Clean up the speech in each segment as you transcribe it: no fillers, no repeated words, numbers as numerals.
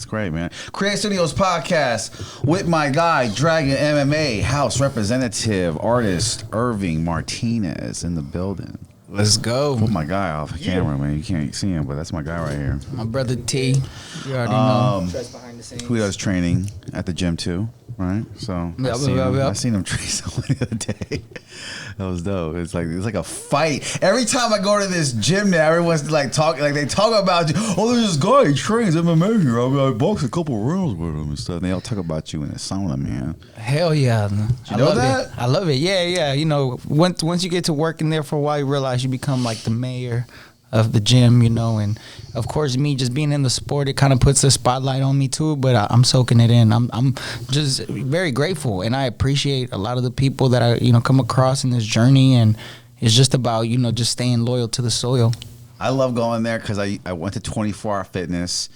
It's great, man. Create Studios podcast with my guy, Dragon MMA house representative, artist Irving Martinez in the building. Let's go. Put my guy off camera, man. You can't see him, but that's my guy right here. My brother T. You already know. Truss behind the scenes. Who does training at the gym too, right? So I seen him train someone the other day. That was dope. It's like a fight. Every time I go to this gym now, everyone's like talking, like they talk about you. Oh, there's this guy, he trains MMA here. I boxed a couple rounds with him and stuff. And they all talk about you in the sauna, man. Hell yeah. You know that? I love it. Yeah. You know, once you get to working there for a while, you realize you become like the mayor of the gym, you know, and of course me just being in the sport, it kind of puts a spotlight on me too, but I'm soaking it in. I'm just very grateful, and I appreciate a lot of the people that I, you know, come across in this journey, and it's just about, you know, just staying loyal to the soil. I love going there because I went to 24 Hour Fitness,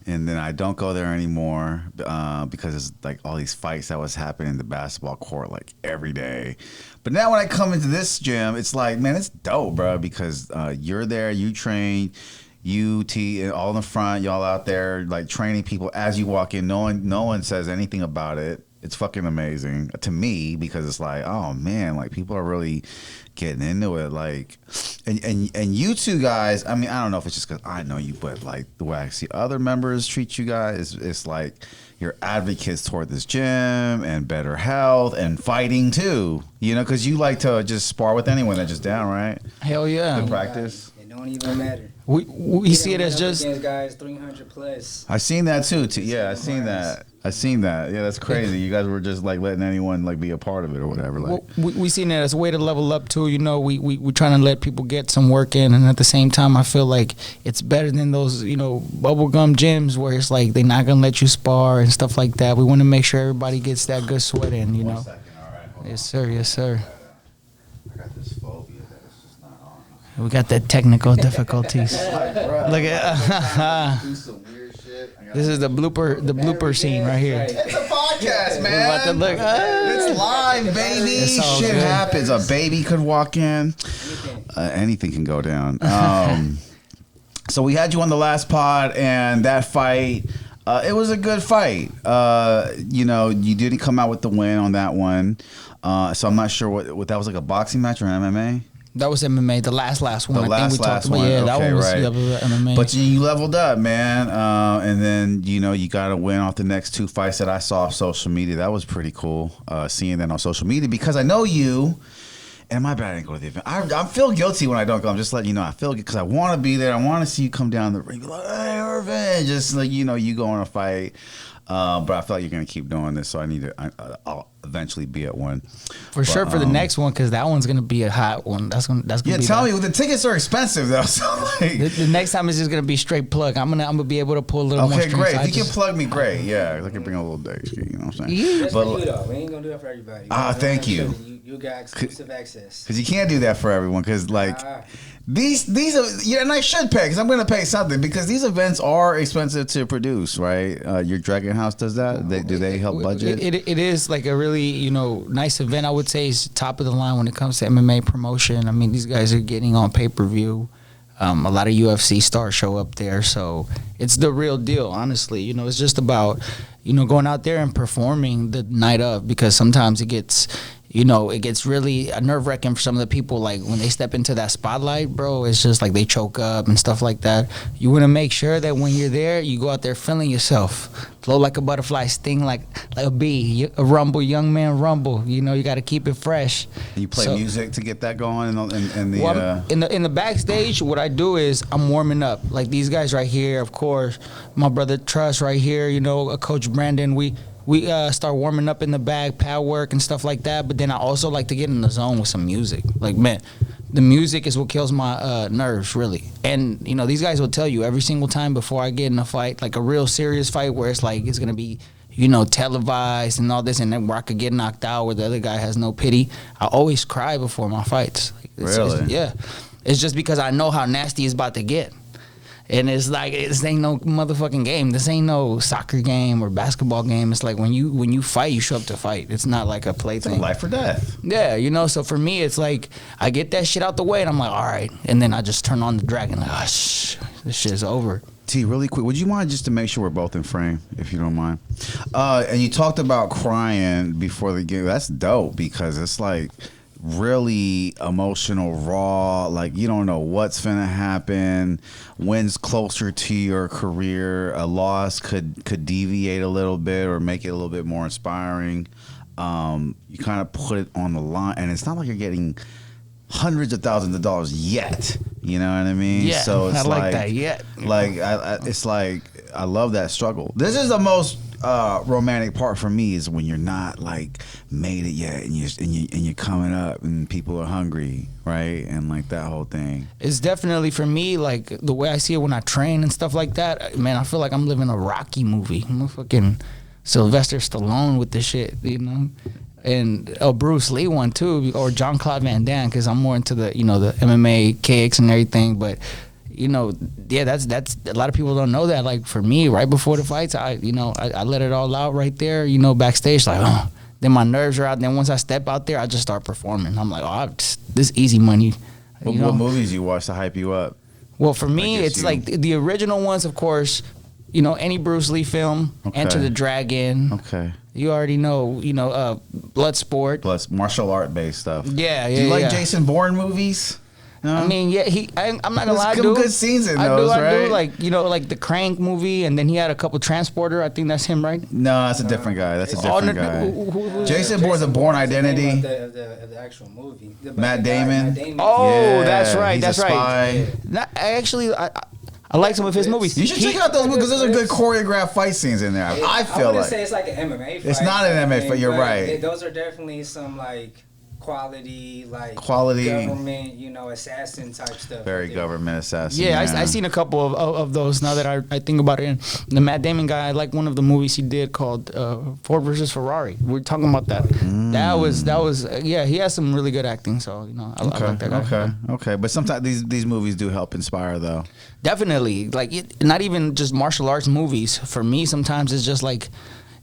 and then I don't go there anymore because it's like all these fights that was happening in the basketball court like every day. But now when I come into this gym, it's like, man, it's dope, bro, because you're there, you train, you, T, and all in the front, y'all out there like training people as you walk in. No one says anything about it. It's fucking amazing to me because it's like, oh man, like people are really getting into it. Like, and you two guys, I mean, I don't know if it's just because I know you, but like the way I see other members treat you guys, it's like you're advocates toward this gym and better health and fighting too, you know, because you like to just spar with anyone that's just down, right? Hell yeah. Good practice. It don't even matter. We see it as just against guys 300 plus. I seen that too. Yeah, I seen that. Yeah, that's crazy. You guys were just like letting anyone like be a part of it or whatever. Like we seen it as a way to level up too. You know, we trying to let people get some work in, and at the same time, I feel like it's better than those, you know, bubblegum gyms where it's like they're not gonna let you spar and stuff like that. We want to make sure everybody gets that good sweat in. You know. 1 second. All right. Hold Yes, sir. Yes, sir. I got this phobia that it's just not on. We got the technical difficulties. Look at Do some weird shit. this is the blooper scene right here. It's a podcast, man. We're about to look. It's live, baby. It's all Shit good. happens. A baby could walk in. Anything can go down. So we had you on the last pod, and that fight, it was a good fight. You know, you didn't come out with the win on that one. So I'm not sure what that was, like a boxing match or an MMA. That was MMA, the last one. The I think we talked about. one. Yeah, that Okay, one was right. MMA. But you leveled up, man. And then, you know, you got to win off the next 2 fights that I saw off social media. That was pretty cool, seeing that on social media, because I know you. And my bad, I didn't go to the event. I feel guilty when I don't go. I'm just letting you know. I feel because I want to be there. I want to see you come down the ring. Be like, hey, Irvin. Just like, you know, you go on a fight. But I feel like you're going to keep doing this, so I'll eventually be at one. For sure, for the next one, because that one's going to be a hot one. That's gonna Yeah, be tell me, the tickets are expensive, though. So like, the next time is just going to be straight plug. I'm gonna be able to pull a little more okay, strings. great. If you can plug me, great. Yeah, I can bring a little day ski, you know what I'm saying? Yeah. That's But- for you though. We ain't gonna do that for everybody. Thank you. You got exclusive access. Because you can't do that for everyone. Because like these are, yeah, and I should pay because I'm going to pay something because these events are expensive to produce, right? Your Dragon House does that. Do they help budget? It is like a really, you know, nice event. I would say it's top of the line when it comes to MMA promotion. I mean, these guys are getting on pay-per-view. A lot of UFC stars show up there, so it's the real deal. Honestly, you know, it's just about, you know, going out there and performing the night of, because sometimes it gets, you know, it gets really nerve-wracking for some of the people. Like when they step into that spotlight, bro, it's just like they choke up and stuff like that. You want to make sure that when you're there, you go out there feeling yourself, flow like a butterfly, sting like a bee, a rumble, young man rumble. You know, you got to keep it fresh. And you play music to get that going, and the well, in the backstage, what I do is I'm warming up. Like these guys right here, of course, my brother Truss right here. You know, Coach Brandon. We start warming up in the back, pad work and stuff like that. But then I also like to get in the zone with some music. Like, man, the music is what kills my nerves, really. And, you know, these guys will tell you every single time before I get in a fight, like a real serious fight where it's like it's going to be, you know, televised and all this, and then where I could get knocked out where the other guy has no pity. I always cry before my fights. Like, really? Yeah. It's just because I know how nasty it's about to get. And it's like, this ain't no motherfucking game. This ain't no soccer game or basketball game. It's like when you fight, you show up to fight. It's not like a play thing. life or death. Yeah, you know, so for me, it's like I get that shit out the way and I'm like, all right. And then I just turn on the Dragon. Like, oh, shh. This shit's over. T, really quick, would you mind just to make sure we're both in frame, if you don't mind? And you talked about crying before the game. That's dope because it's like really emotional, raw. Like you don't know what's finna happen. When's closer to your career? A loss could deviate a little bit or make it a little bit more inspiring. You kind of put it on the line, and it's not like you're getting hundreds of thousands of dollars yet. You know what I mean? Yeah, so it's I like that yet. Like it's like I love that struggle. This is the most romantic part for me is when you're not like made it yet, and you're coming up, and people are hungry, right? And like that whole thing. It's definitely for me like the way I see it when I train and stuff like that. Man, I feel like I'm living a Rocky movie. I'm a fucking Sylvester Stallone with this shit, you know. And a Bruce Lee one too, or John Claude Van Damme, because I'm more into the the MMA kicks and everything. But yeah, that's a lot of people don't know that. Like for me, right before the fights, I let it all out right there, backstage. Like, then my nerves are out. Then once I step out there, I just start performing. I'm like, this easy money. What movies you watch to hype you up? Well, for me, it's like the original ones, of course. Any Bruce Lee film, Okay. Enter the Dragon. Okay. You already know, Bloodsport. Plus martial art based stuff. Yeah. Do you like Jason Bourne movies? No? I mean, yeah, I'm not gonna lie, There's good scenes in those, I right? do, like the Crank movie, and then he had a couple Transporter. I think that's him, right? No, that's a different guy. That's a different guy. who's Jason Bourne's a Born Identity. Of the actual movie. Matt Damon. Oh, Yeah, that's right. he's That's a right. spy. I like some of his movies. You should check out those movies because those are good choreographed fight scenes in there. I feel wouldn't like say it's like an MMA fight. It's not an MMA fight, you're right. Those are definitely some like quality government, assassin type stuff. Very government assassin. Yeah, I seen a couple of those now that I think about it. And the Matt Damon guy, I like one of the movies he did called Ford versus Ferrari. We were talking about that. That was yeah, he has some really good acting. So I like that guy. Okay. But sometimes these movies do help inspire, though. Definitely, not even just martial arts movies. For me, sometimes it's just like,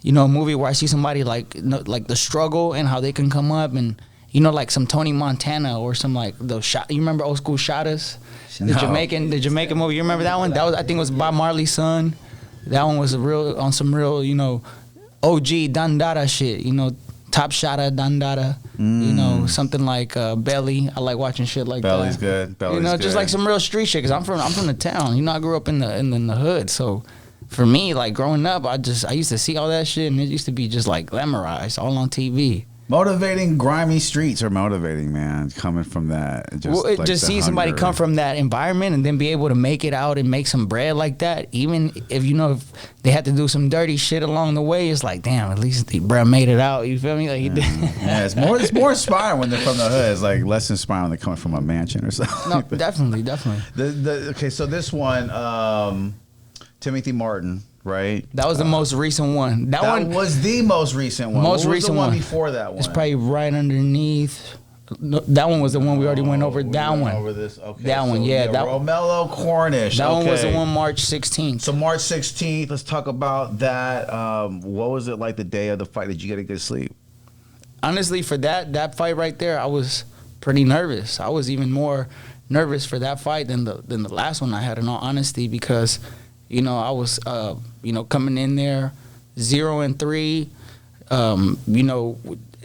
a movie where I see somebody like the struggle and how they can come up, and like some Tony Montana or some like those shot. You remember Old School Shotters? The Jamaican movie. You remember that one? I think it was Bob Marley's son. That one was on some real OG Dandada shit. Top Shotta Dandada. Something like Belly. I like watching shit like Belly's that. Belly's good. Just like some real street shit. Cause I'm from the town. I grew up in the hood. So for me, like growing up, I used to see all that shit, and it used to be just like glamorized, all on TV. Motivating grimy streets are motivating, man. Coming from that, just see somebody come from that environment and then be able to make it out and make some bread like that. Even if if they had to do some dirty shit along the way, it's like, damn, at least the bro made it out. You feel me? Like, yeah, it's more inspiring when they're from the hood. It's like less inspiring when they're coming from a mansion or something. No, definitely. Okay, so this one, Timothy Martin. Right, that was the most recent one. That one was the most recent one. Most what was recent the one before that one. It's probably right underneath. No, that one was the one we already went over. That one. Over this. Okay. That one, yeah. That Romello Cornish. That one was the one March 16th. So March 16th. Let's talk about that. What was it like the day of the fight? Did you get a good sleep? Honestly, for that fight right there, I was pretty nervous. I was even more nervous for that fight than the last one I had. In all honesty, because I was coming in there 0-3.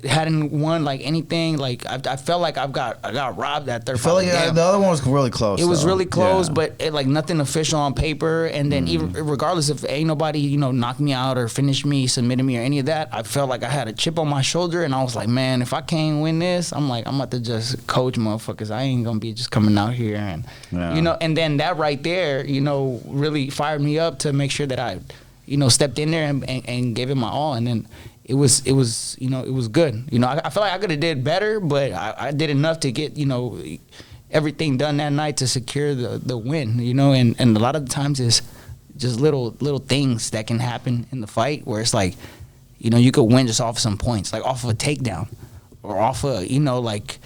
Hadn't won like anything. Like I felt like I got robbed that third fight. The other one was really close. It was really close, but like nothing official on paper. And then even regardless if ain't nobody knocked me out or finished me, submitted me or any of that, I felt like I had a chip on my shoulder, and I was like, man, if I can't win this, I'm about to just coach motherfuckers. I ain't gonna be just coming out here and And then that right there, really fired me up to make sure that I, stepped in there and gave it my all, and then. It was good. I feel like I could have did better, but I did enough to get, everything done that night to secure the win, and a lot of the times it's just little things that can happen in the fight where it's like, you could win just off of some points, like off of a takedown or off of, like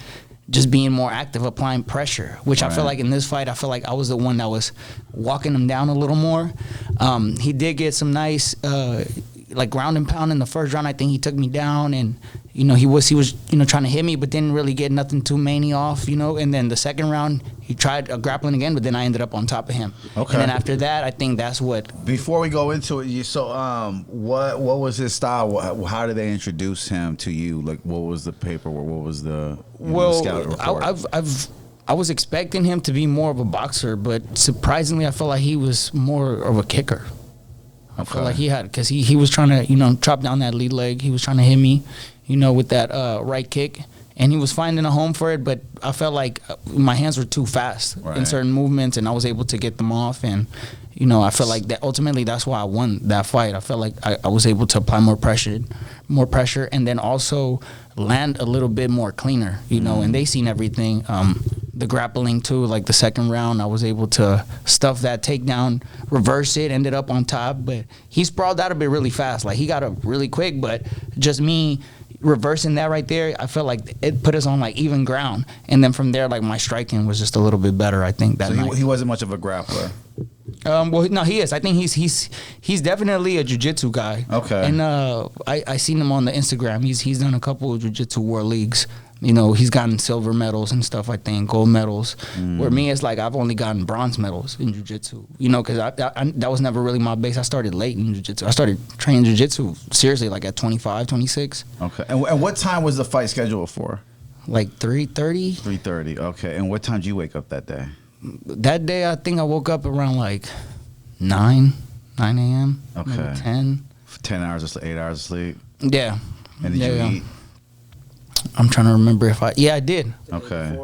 just being more active, applying pressure, which I feel like in this fight, I feel like I was the one that was walking him down a little more. He did get some nice, like ground and pound in the first round. I think he took me down, and you know, he was you know, trying to hit me, but didn't really get nothing too many off, you know. And then the second round, he tried grappling again, but then I ended up on top of him. Okay. And then after that, I think that's what. Before we go into it, what was his style? How did they introduce him to you? Like, what was the paperwork? What was the the scout report? I was expecting him to be more of a boxer, but surprisingly, I felt like he was more of a kicker. I felt like he had, because he was trying to, you know, chop down that lead leg. He was trying to hit me, you know, with that right kick. And he was finding a home for it, but I felt like my hands were too fast in certain movements, and I was able to get them off. And, you know, I felt like that ultimately that's why I won that fight. I felt like I was able to apply more pressure, and then also land a little bit more cleaner, you know, and they seen everything. The grappling too, like the second round, I was able to stuff that takedown, reverse it, ended up on top, but he sprawled out a bit really fast. Like, he got up really quick, but just me reversing that right there, I felt like it put us on like even ground. And then from there, like, my striking was just a little bit better, I think, that night. He wasn't much of a grappler. Well, no, he is. I think he's definitely a jiu-jitsu guy. Okay. And I seen him on the Instagram. He's done a couple of jiu-jitsu world leagues. You know, he's gotten silver medals and stuff, I think, gold medals. Where me, it's like I've only gotten bronze medals in jiu-jitsu. You know, because that was never really my base. I started late in jiu-jitsu. I started training jiu-jitsu seriously like at 25, 26. Okay. And what time was the fight scheduled for? Like 3:30. 3:30. Okay. And what time did you wake up that day? That day, I think I woke up around like 9 a.m. Okay. Maybe 10. 10 hours of sleep, 8 hours of sleep? Yeah. And did you eat? I'm trying to remember if I did. Okay.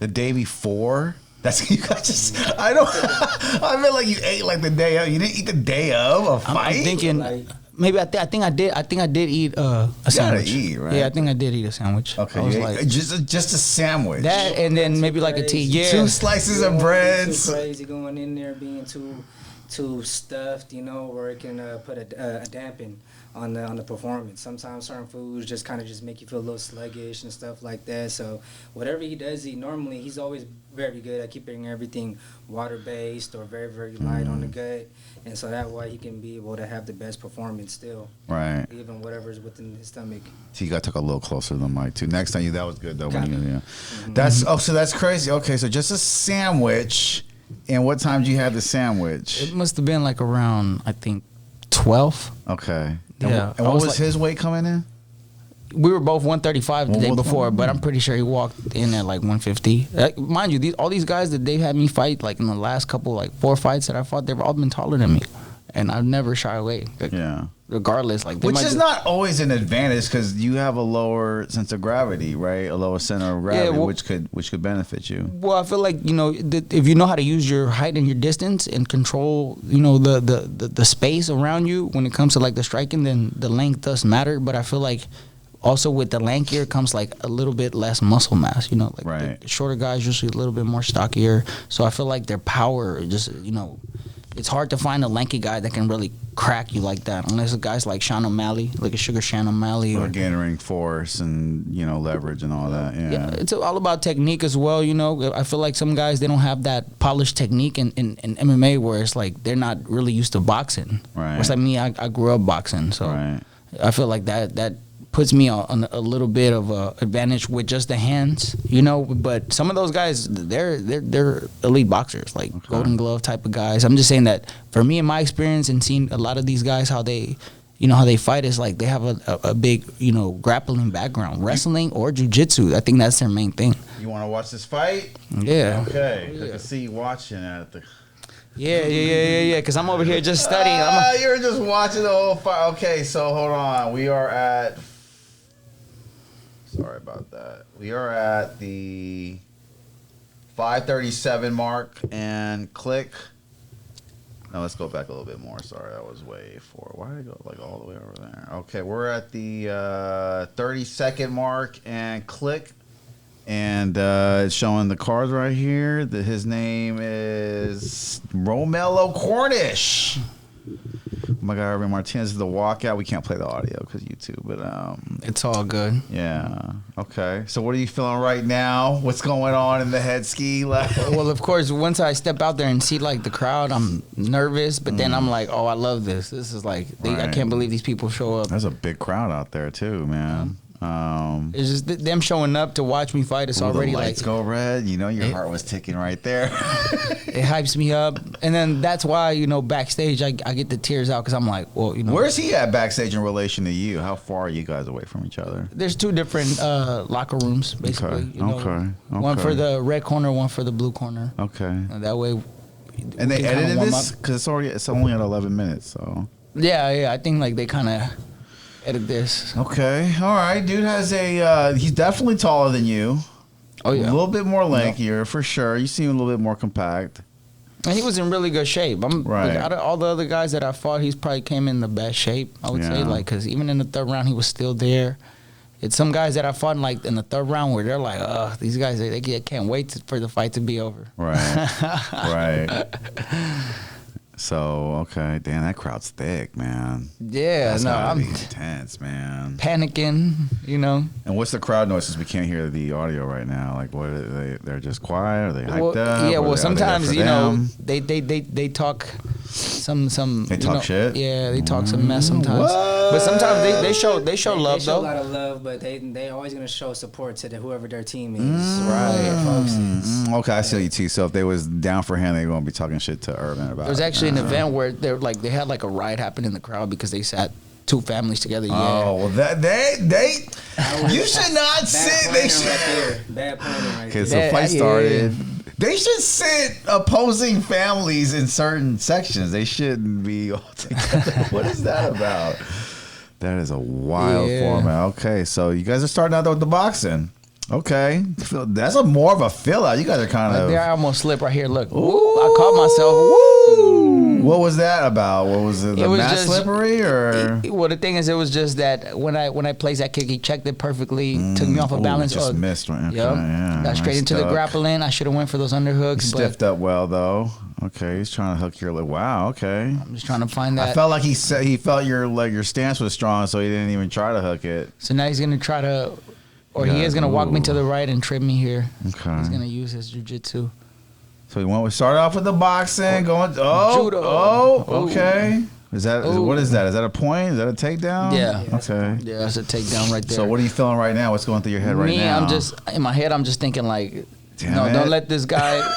The day before? That's, you got just, I don't, I feel like you ate like the day of. You didn't eat the day of a fight? I'm thinking, maybe I think I did eat a sandwich. You gotta eat, right? Yeah, I think I did eat a sandwich. Okay. I was like, just a sandwich. that, and then maybe like a tea. Yeah. 2 slices of bread. Too crazy going in there, being too stuffed, you know, where it can put a dampen on the performance. Sometimes certain foods just kind of just make you feel a little sluggish and stuff like that. So whatever he does eat, normally he's always very good at keeping everything water based or very, very light on the gut, and so that way he can be able to have the best performance still, right? Even whatever's within his stomach. So you got to talk a little closer to the mic too. Next time, that was good though. So that's crazy. Okay, so just a sandwich. And what time did you have the sandwich? It must have been like around, I think, 12. Okay. Yeah. And what was his weight coming in? We were both 135 the day before, but I'm pretty sure he walked in at like 150. Mind you, all these guys that they've had me fight, like in the last couple, like 4 fights that I fought, they've all been taller than me. And I've never shy away. Like, yeah. Regardless, like, which is not always an advantage because you have a lower sense of gravity, right? A lower center of gravity, well, which could benefit you. Well, I feel like, you know, if you know how to use your height and your distance and control, you know, the space around you when it comes to like the striking, then the length does matter. But I feel like also with the lankier comes like a little bit less muscle mass, you know, like right. The shorter guys usually a little bit more stockier. So I feel like their power just, you know, it's hard to find a lanky guy that can really crack you like that, unless a guy's like Sean O'Malley, like a Sugar Sean O'Malley, or gaining force and, you know, leverage and all that. Yeah, it's all about technique as well. You know, I feel like some guys, they don't have that polished technique in MMA, where it's like they're not really used to boxing. Right. It's like me, I grew up boxing, so right. I feel like that puts me on a little bit of a advantage with just the hands, you know. But some of those guys, they're elite boxers, like Golden Glove type of guys. I'm just saying that for me, in my experience and seeing a lot of these guys, how they fight is like they have a big, you know, grappling background, wrestling or jiu-jitsu. I think that's their main thing. You want to watch this fight? Yeah. Okay. Yeah. I can see you watching at the. Yeah. Because I'm over here just studying. You're just watching the whole fight. Okay, so hold on. We are at. Sorry about that. We are at the 5:37 mark and click. Now let's go back a little bit more. Sorry, that was way forward. Why did I go like all the way over there? Okay, we're at the 30-second mark and click. And it's showing the cards right here. His name is Romello Cornish. Oh my God, Irving Martinez is the walkout. We can't play the audio because YouTube, but it's all good. Yeah. Okay. So what are you feeling right now? What's going on in the head ski? Well, of course, once I step out there and see like the crowd, I'm nervous, but then I'm like, oh, I love this. This is like, I can't believe these people show up. There's a big crowd out there too, man. It's just them showing up to watch me fight. It's already the lights like go red. You know, your heart was ticking right there. it hypes me up, and then that's why backstage I get the tears out because I'm like, well, Where's he at backstage in relation to you? How far are you guys away from each other? There's 2 different locker rooms basically. Okay. One for the red corner, one for the blue corner. Okay. And that way. And they edited this because it's only at 11 minutes. So. Yeah. I think like they kind of edit this. Okay. All right. Dude has he's definitely taller than you. Oh yeah. A little bit more lankier for sure. You seem a little bit more compact. And he was in really good shape. Right. Out of all the other guys that I fought, he's probably came in the best shape. I would say because even in the 3rd round, he was still there. It's some guys that I fought in the 3rd round where they're like, ugh, these guys, they can't wait for the fight to be over. Right. Right. So, okay. Damn, that crowd's thick, man. Yeah. That's I'm intense, man. panicking, And what's the crowd noise since we can't hear the audio right now? Like, what are they're just quiet? Are they hyped up? Yeah, Are well, they sometimes, there for them? they talk some They talk shit? Yeah, they talk some mess sometimes. What? But sometimes they show love They show though. a lot of love, but they always gonna show support to whoever their team is. Right. Folks is. Okay, I see you, T. So if they was down for him, they were going to be talking shit to Irvin about There's actually an event where they had like a riot happen in the crowd because they sat 2 families together. Yeah. Oh, well, you should not sit. They should. Bad planning right Okay, there. so fight started. They should sit opposing families in certain sections. They shouldn't be all together. What is that about? That is a wild format. Okay, so you guys are starting out with the boxing. Okay, that's more of a fill out. You guys are kind of. There, I almost slipped right here. Look, woo, I caught myself. Woo. What was that about? What was it? The was mat just slippery or? Well, the thing is, it was just that when I placed that kick, he checked it perfectly, took me off of balance. Just missed one. Okay, Yep. yeah, Got straight into the grappling. I should have went for those underhooks. He but stiffed up well though. Okay, he's trying to hook your leg. Wow. Okay. I'm just trying to find that. I felt like he felt your stance was strong, so he didn't even try to hook it. So now he's gonna try to, or he is gonna walk me to the right and trip me here. Okay. He's gonna use his jiu-jitsu. So we started off with the boxing, going Judo. Okay. What is that? Is that a point? Is that a takedown? Yeah. Okay. Yeah, that's a takedown right there. So what are you feeling right now? What's going through your head right now? I'm just in my head. I'm just thinking like, Damn it. don't let this guy.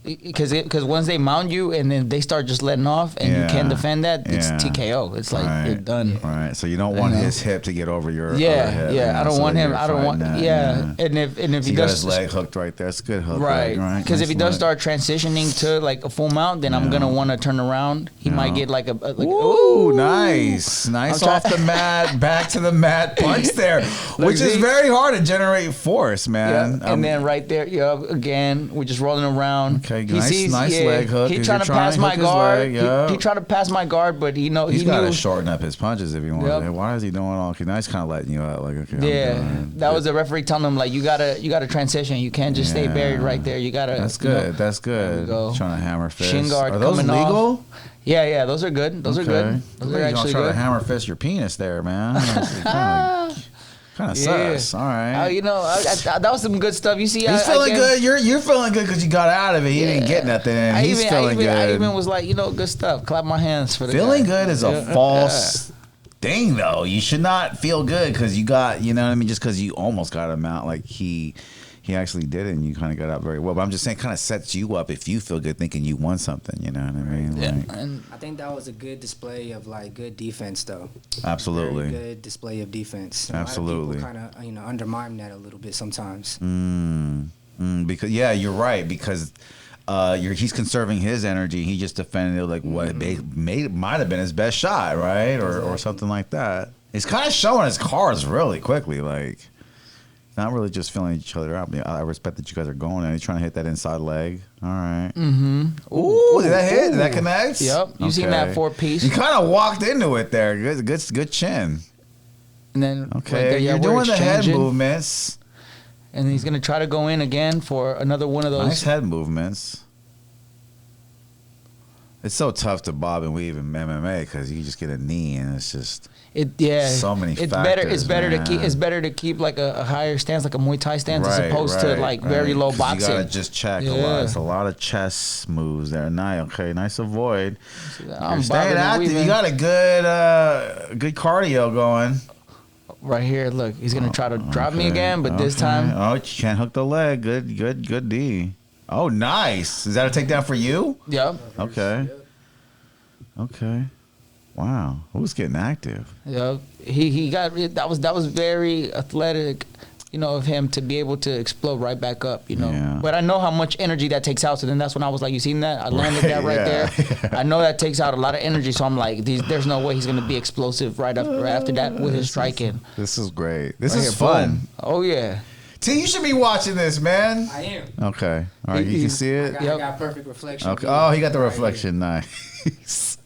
Because once they mount you and then they start just letting off and you can't defend that, it's TKO. It's like you're done. Right. So you don't want his hip to get over your other hip. I don't want him. I don't want. that. And if So he you got does his leg hooked right there. It's a good hook. right, because if he does start. start transitioning to like a full mount, then I'm gonna want to turn around. He might get like Ooh, nice off the mat, back to the mat punch there, which is very hard to generate force, man. and then right there, again, we're just rolling around. Okay, He nice leg hook. He trying to pass my guard. He tried to pass my guard, but he's got to shorten up his punches if he wants. Yep. Why is he doing all? Okay, now he's kind of letting you out. Like, okay, that was the referee telling him like you gotta transition. You can't just stay buried right there. You gotta. That's good. That's good. Trying to hammer fist. Shin guard are those coming legal? off. Yeah, those are good. Those are good. Those are actually try good. to hammer fist your penis there, man. Kind of sus. All right. That was some good stuff. You see, he's feeling good. You're feeling good because you got out of it. He didn't get nothing. He's feeling good. I even was like, good stuff. Clap my hands for the feeling guy. good is a false thing, though. You should not feel good because you got, you know what I mean? Just because you almost got him out, like he actually did it, and you kind of got out very well. But I'm just saying, kind of sets you up if you feel good thinking you won something. You know what I mean? Yeah. Like, And I think that was a good display of like good defense, though. absolutely. Very good display of defense. Absolutely. A lot of people kind of undermine that a little bit sometimes. Because you're right. Because he's conserving his energy. He just defended it like what might have been his best shot, right, or something like that. He's kind of showing his cards really quickly, like. Not really just feeling each other out. I respect that you guys are going and he's trying to hit that inside leg. All right. Mm-hmm. Ooh, did that hit? Did that connect? Yep. You seen that 4-piece? You kind of walked into it there. Good chin. And then okay, right there, you're doing the head movements. And he's gonna try to go in again for another one of those. Nice head movements. It's so tough to bob and weave in MMA because you just get a knee and it's just so many factors. It's better to keep like a higher stance, like a Muay Thai stance, as opposed to like very low boxing. You gotta just check a lot. It's a lot of chest moves there. Nice avoid. You're staying active. You got a good cardio going. right here. Look, he's gonna try to drop me again, but this time. Oh, you can't hook the leg. Good D. Oh, nice. Is that a takedown for you? Yep. Okay. Okay. Wow. Who's getting active? Yep. He got that was very athletic, you know, of him to be able to explode right back up, you know. Yeah. But I know how much energy that takes out. So then that's when I was like, you seen that? I landed that right there. I know that takes out a lot of energy. So I'm like, there's no way he's gonna be explosive right after that with his striking. This is great. This Right is here, fun. boom. Oh yeah. T, you should be watching this, man. I am. Okay. All right. You can see it. I got perfect reflection. Okay. Oh, he got the reflection. Nice.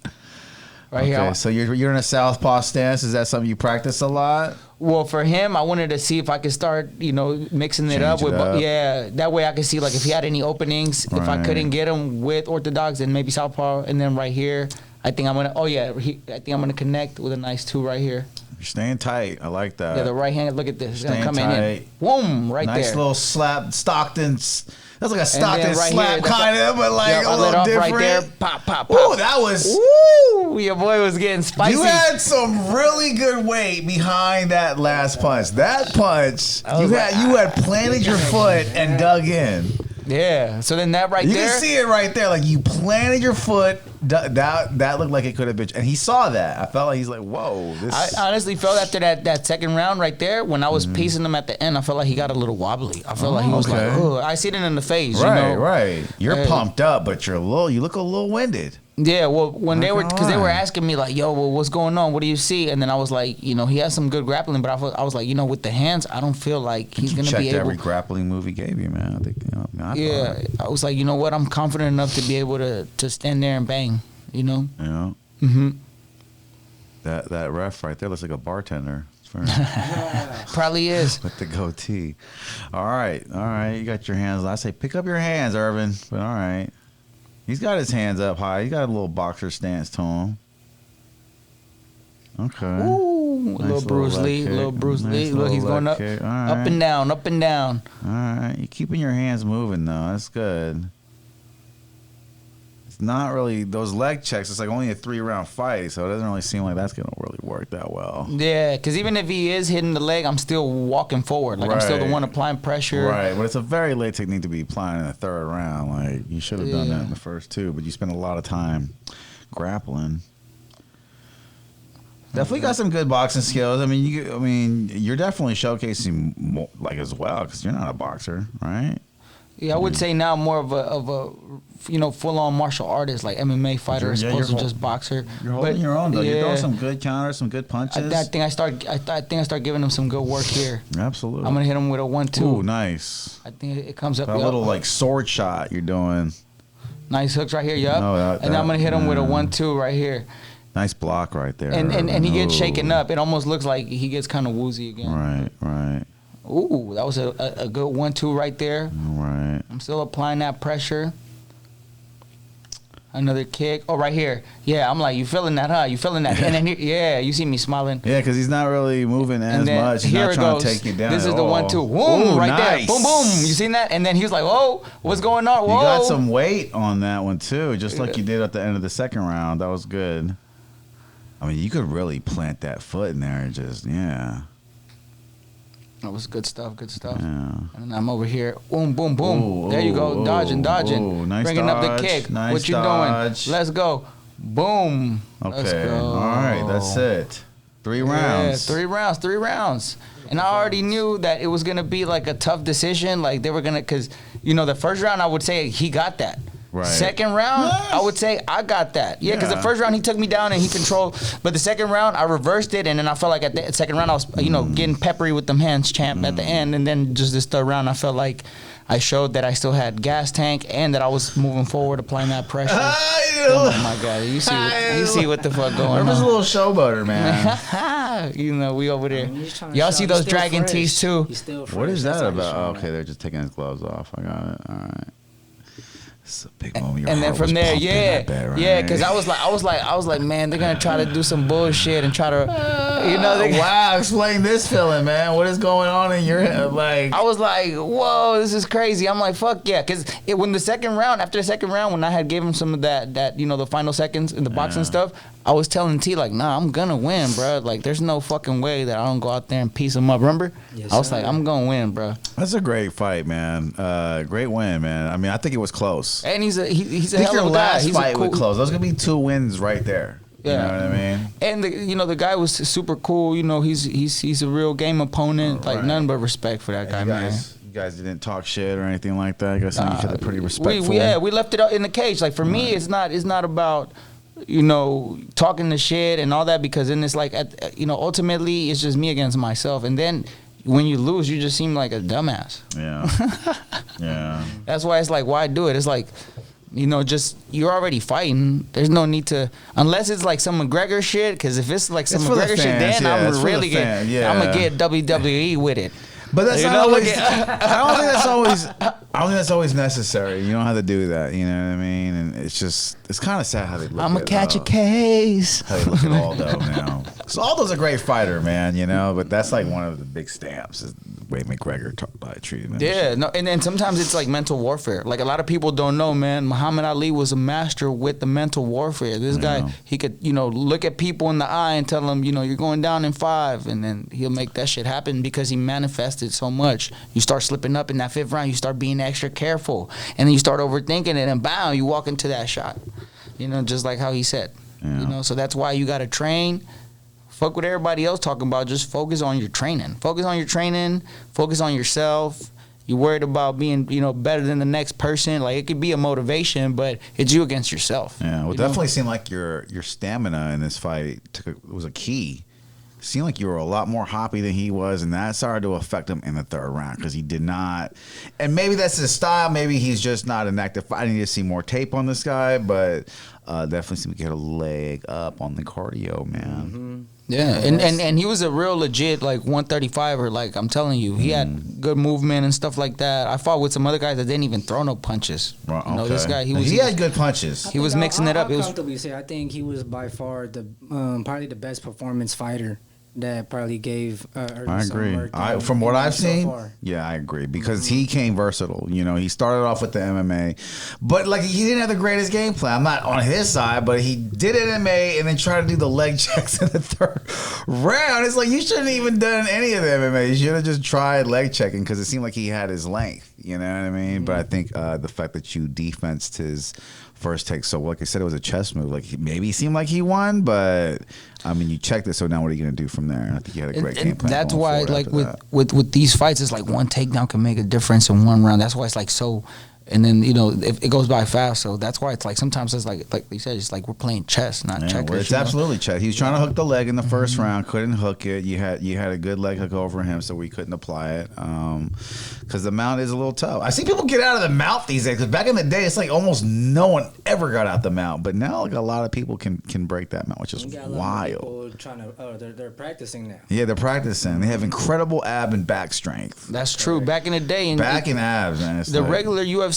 Right Okay. here. So you're in a southpaw stance. Is that something you practice a lot? Well, for him, I wanted to see if I could start, you know, mixing it up Change with, it up. yeah. That way I could see like if he had any openings, if I Right. couldn't get him with orthodox, then maybe southpaw, and then right here, I think I'm gonna. Oh yeah, I think I'm gonna connect with a nice 2 right here. You're staying tight. I like that. Yeah, the right hand. Look at this. It's gonna Staying come in. tight. Boom, right Nice there. little slap. Stockton's. That's like a Stockton right slap here, that's kind of, but like Yep, a I little let off different. right there. Pop, pop, pop. Ooh, that was. Woo! Your boy was getting spicy. You had some really good weight behind that last punch. That punch, you had planted your foot and dug in. Yeah. So then that right You there. can see it right there. Like you planted your foot. That looked like it could have been. And he saw that. I felt like he's like, whoa. I honestly felt after that second round right there, when I was piecing him at the end, I felt like he got a little wobbly. I felt like he was okay. like, oh, I see it in the face. Right, you know? right. You're Hey. pumped up, but you look a little winded. Yeah, well, when Not they were, gonna because they were lie. asking me like, "Yo, well, what's going on? What do you see?" And then I was like, you know, he has some good grappling, but I was like, you know, with the hands, I don't feel like he's You gonna checked be able. every grappling move he gave you, man. I think, I Yeah, thought, I was like, you know what? I'm confident enough to be able to stand there and bang. You know. you know, Mm-hmm. that ref right there looks like a bartender. It's very- Probably is. with the goatee. All right. You got your hands. I say pick up your hands, Irvin. But all right. He's got his hands up high. He got a little boxer stance to him. Okay. Ooh, Nice little Bruce leg Lee, kick. little Bruce Nice Lee. Look, little he's leg going up, kick. All up right. and down, up and down. All right. You're keeping your hands moving, though. That's good. It's not really those leg checks. It's like only a 3-round fight, so it doesn't really seem like that's going to really work that well. Yeah, because even if he is hitting the leg, I'm still walking forward. Like I'm still the Right. one applying pressure. Right, but it's a very late technique to be applying in the third round. Like you should have done Yeah. that in the first 2, but you spent a lot of time grappling. Definitely got some good boxing skills. I mean, you're definitely showcasing more, like as well because you're not a boxer, right? Yeah, I would say now more of a you know, full on martial artist, like MMA fighter, as Yeah, opposed you're to just boxer. You're holding your own though. You're yeah, throwing some good counters, some good punches. I think I start giving him some good work here. Absolutely. I'm gonna hit him with a 1-2. Ooh, nice. I think it comes up. That Yep. little like sword shot you're doing. Nice hooks right here. Yup. No, And then I'm gonna hit him with a yeah. 1-2 right here. Nice block right there. And he gets Ooh. shaken up. It almost looks like he gets kind of woozy again. Right. Ooh, that was a good 1-2 right there. All right. I'm still applying that pressure. Another kick. Oh, right here. Yeah, I'm like, you feeling that, huh? You feeling that? And then, yeah, you see me smiling. Yeah, because he's not really moving as And then much. He's here not it trying goes. to take you down. This at is the all. 1-2. Boom, Ooh, right nice. there. Boom, boom. You seen that? And then he was like, whoa, what's going on? Whoa. You got some weight on that one too, just like you did at the end of the second round. That was good. I mean, you could really plant that foot in there and just, yeah. That was good stuff. Yeah. And then I'm over here. Boom, boom, boom. Ooh, there you go. ooh, Dodging. ooh, nice Bringing up the dodge, kick. nice What you dodge. doing? Let's go. Boom. Let's Okay. go. All right. That's it. 3 rounds. Yeah, 3 rounds. And I already knew that it was going to be like a tough decision. Like they were going to, because, you know, the first round I would say he got that. Right. Second round, Yes. I would say I got that. Yeah, because Yeah. the first round he took me down and he controlled. But the second round, I reversed it. And then I felt like at the second round, I was, you know, getting peppery with them hands, champ, at the end. And then just this third round, I felt like I showed that I still had gas tank and that I was moving forward, applying that pressure. Oh my God, you see what the fuck going Irvin's a on? little showboater, man. You know, we over there. He's trying to Y'all show see he's those still dragon fresh. tees too? He's still fresh. What is That's that how he's about? Oh, showing okay, up. they're just taking his gloves off. I got it. All right. This is a big moment. Your And then heart from was there, pumping, yeah, I bet, right? yeah, because I was like, man, they're gonna try to do some bullshit and try to, You know, wow, explain this feeling, man. What is going on in your head? Like, I was like, whoa, this is crazy. I'm like, fuck yeah. Because when the second round, after the second round, when I had gave him some of that you know, the final seconds in the boxing stuff, I was telling T, like, nah, I'm going to win, bro. Like, there's no fucking way that I don't go out there and piece him up. Remember? Yes, I was sir. like, I'm going to win, bro. that's a great fight, man. Great win, man. I mean, I think it was close. And he's a I think hell your of a guy. last He's fight a cool, was close. Those are gonna be 2 wins right there. You know what I mean? And the guy was super cool. You know, he's a real game opponent. Like, nothing but respect for that guy, man. You guys didn't talk shit or anything like that. You guys seemed each other pretty respectful. We left it in the cage. Like, for me, it's not about, you know, talking the shit and all that, because then it's like, you know, ultimately it's just me against myself. And then when you lose, you just seem like a dumbass. Yeah. Yeah. That's why it's like, why do it? It's like, you know, just, you're already fighting. There's no need to, unless it's like some McGregor shit. Because if it's like some It's for the McGregor shit, fans, then yeah, it's I'm for really the fans, yeah. I'm gonna get WWE with it. But that's You not know, always. look at- I don't think that's always. I don't think that's always necessary. You don't have to do that. You know what I mean? And it's just, it's kind of sad how they look. I'm gonna at, catch a case. How they look at Aldo now. So Aldo's a great fighter, man. You know, but that's like one of the big stamps is the way McGregor treated him. Yeah, no, and then sometimes it's like mental warfare. Like, a lot of people don't know, man. Muhammad Ali was a master with the mental warfare. This guy, he could, you know, look at people in the eye and tell them, you know, you're going down in 5, and then he'll make that shit happen because he manifested so much. You start slipping up in that 5th round, you start being extra careful, and then you start overthinking it, and bam, you walk into that shot. You know, just like how he said. Yeah. You know, so that's why you got to train. Fuck what everybody else talking about. Just focus on your training. Focus on your training. Focus on yourself. You're worried about being, you know, better than the next person. Like, it could be a motivation, but it's you against yourself. Yeah, well, You it know? definitely seemed like your stamina in this fight was a key. Seemed like you were a lot more hoppy than he was, and that started to affect him in the 3rd round because he did not. And maybe that's his style. Maybe he's just not an active fighter. I need to see more tape on this guy, but definitely seemed to get a leg up on the cardio, man. Mm-hmm. Yeah, and he was a real legit, like, 135er. Like, I'm telling you, he had good movement and stuff like that. I fought with some other guys that didn't even throw no punches. Well, You know, okay. this guy, He had good punches. He was mixing it up. It I'll was- comfortably say I think he was by far the probably the best performance fighter that probably gave. I agree. From what I've seen, yeah, I agree because he came versatile. You know, he started off with the MMA, but like he didn't have the greatest game plan. I'm not on his side, but he did MMA and then tried to do the leg checks in the 3rd round. It's like you shouldn't even done any of the MMA. You should have just tried leg checking because it seemed like he had his length. You know what I mean? But I think the fact that you defensed his first take, so like I said, it was a chess move. Like maybe he seemed like he won, but I mean, you checked it. So now what are you going to do from there? I think you had a great game plan. That's going why, forward like after with these fights, it's like one takedown can make a difference in 1 round. That's why it's like so. And then, you know, it goes by fast. So that's why it's like sometimes it's like you said, it's like we're playing chess, not checkers. Well, it's you know? absolutely chess. He was trying to hook the leg in the 1st round, couldn't hook it. You had a good leg hook over him, so we couldn't apply it because the mount is a little tough. I see people get out of the mount these days because back in the day, it's like almost no one ever got out the mount, but now like a lot of people can break that mount, which is wild. People trying to, they're practicing now. Yeah, they're practicing. They have incredible ab and back strength. That's true. Back in the day, and Back in abs, man. It's the like, regular UFC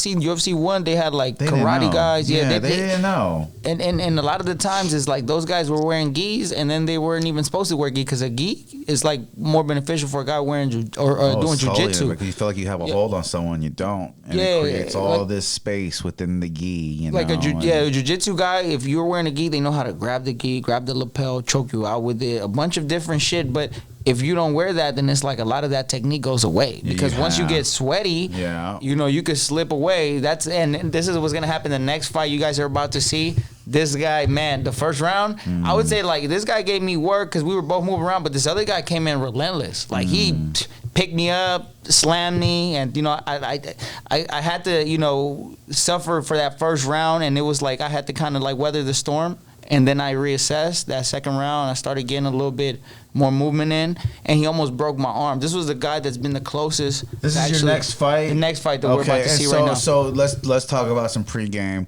1, they had like they didn't karate know. guys. Yeah, they didn't know. And a lot of the times it's like those guys were wearing gis, and then they weren't even supposed to wear gi because a gi is like more beneficial for a guy wearing doing jujitsu. Because you feel like you have a hold on someone, you don't, and Yeah, it creates all like- this space within the gi. You Like know, a jiu-jitsu guy, if you're wearing a gi, they know how to grab the gi, grab the lapel, choke you out with it, a bunch of different shit. But if you don't wear that, then it's like a lot of that technique goes away because once you get sweaty, you know, you could slip away. And this is what's gonna happen the next fight you guys are about to see. This guy, man, the 1st round, I would say like this guy gave me work because we were both moving around, but this other guy came in relentless. Like he picked me up, slammed me, and you know I had to, you know, suffer for that 1st round, and it was like I had to kind of like weather the storm. And then I reassessed that 2nd round. I started getting a little bit more movement in, and he almost broke my arm. This was the guy that's been the closest. This is your next fight? The next fight that we're about to see right now. So let's talk about some pregame.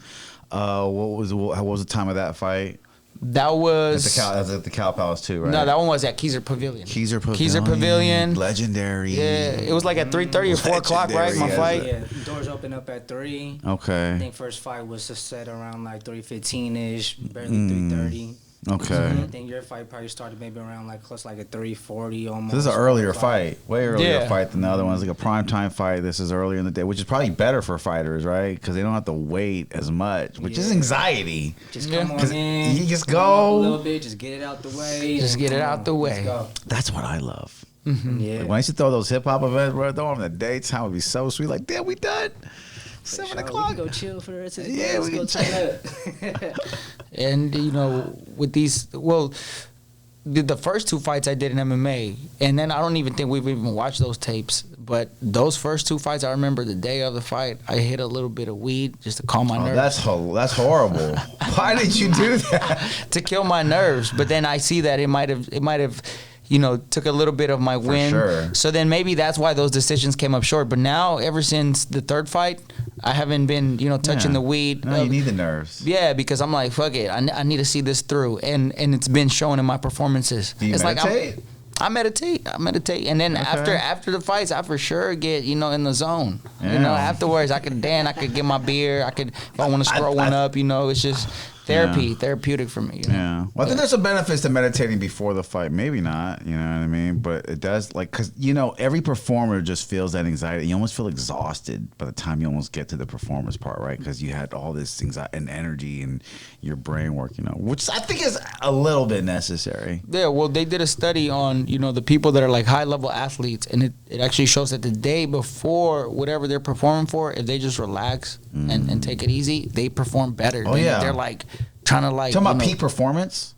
What was the time of that fight? That was at the Cow Palace too, right? No, that one was at Keyser Pavilion. Keyser Pavilion. Legendary. Yeah, it was like at 3:30 or 4 o'clock, right? My fight. Yeah, doors open up at 3. Okay. I think first fight was set around like 3:15 ish, barely 3:30. Okay. I think your fight probably started maybe around like close like a 340 almost. This is an earlier fight, way earlier Yeah. fight than the other ones. Like a primetime fight. This is earlier in the day, which is probably better for fighters, right? Because they don't have to wait as much, which is anxiety. Just come on 'Cause in. you just come up go. a little bit, just get it out the way. Just and get it come out on, the let's way. go. That's what I love. Yeah. Like when I used to throw those hip hop events, bro, throw them in the daytime, would be so sweet. Like, damn, we done. For 7 sure, we o'clock. can go chill for the rest of the Yeah, day. Let's we go can turn up. And you know, with these, well, the first 2 fights I did in MMA, and then I don't even think we've even watched those tapes. But those first 2 fights, I remember the day of the fight, I hit a little bit of weed just to calm my Oh, nerves. that's horrible. Why did you do that? To kill my nerves. But then I see that it might have, you know, took a little bit of my win. sure. So then maybe that's why those decisions came up short. But now, ever since the 3rd fight, I haven't been, you know, touching Yeah. the weed. No, you need the nerves. Yeah, because I'm like, fuck it. I need to see this through. And it's been showing in my performances. Do you it's meditate? like I meditate. And then Okay. after the fights, I for sure get, you know, in the zone. You Yeah. know, afterwards I could get my beer. I could, if I want to scroll one up, you know, it's just therapeutic for me. You know? Yeah. Well, I think there's some benefits to meditating before the fight. Maybe not, you know what I mean? But it does, like, because, you know, every performer just feels that anxiety. You almost feel exhausted by the time you almost get to the performance part, right? Because you had all this anxiety and energy and your brain work, you know, which I think is a little bit necessary. Yeah, well, they did a study on, you know, the people that are like high-level athletes, and it actually shows that the day before whatever they're performing for, if they just relax and take it easy, they perform better. Oh, yeah. They're like trying to like... Talking about you know, peak performance?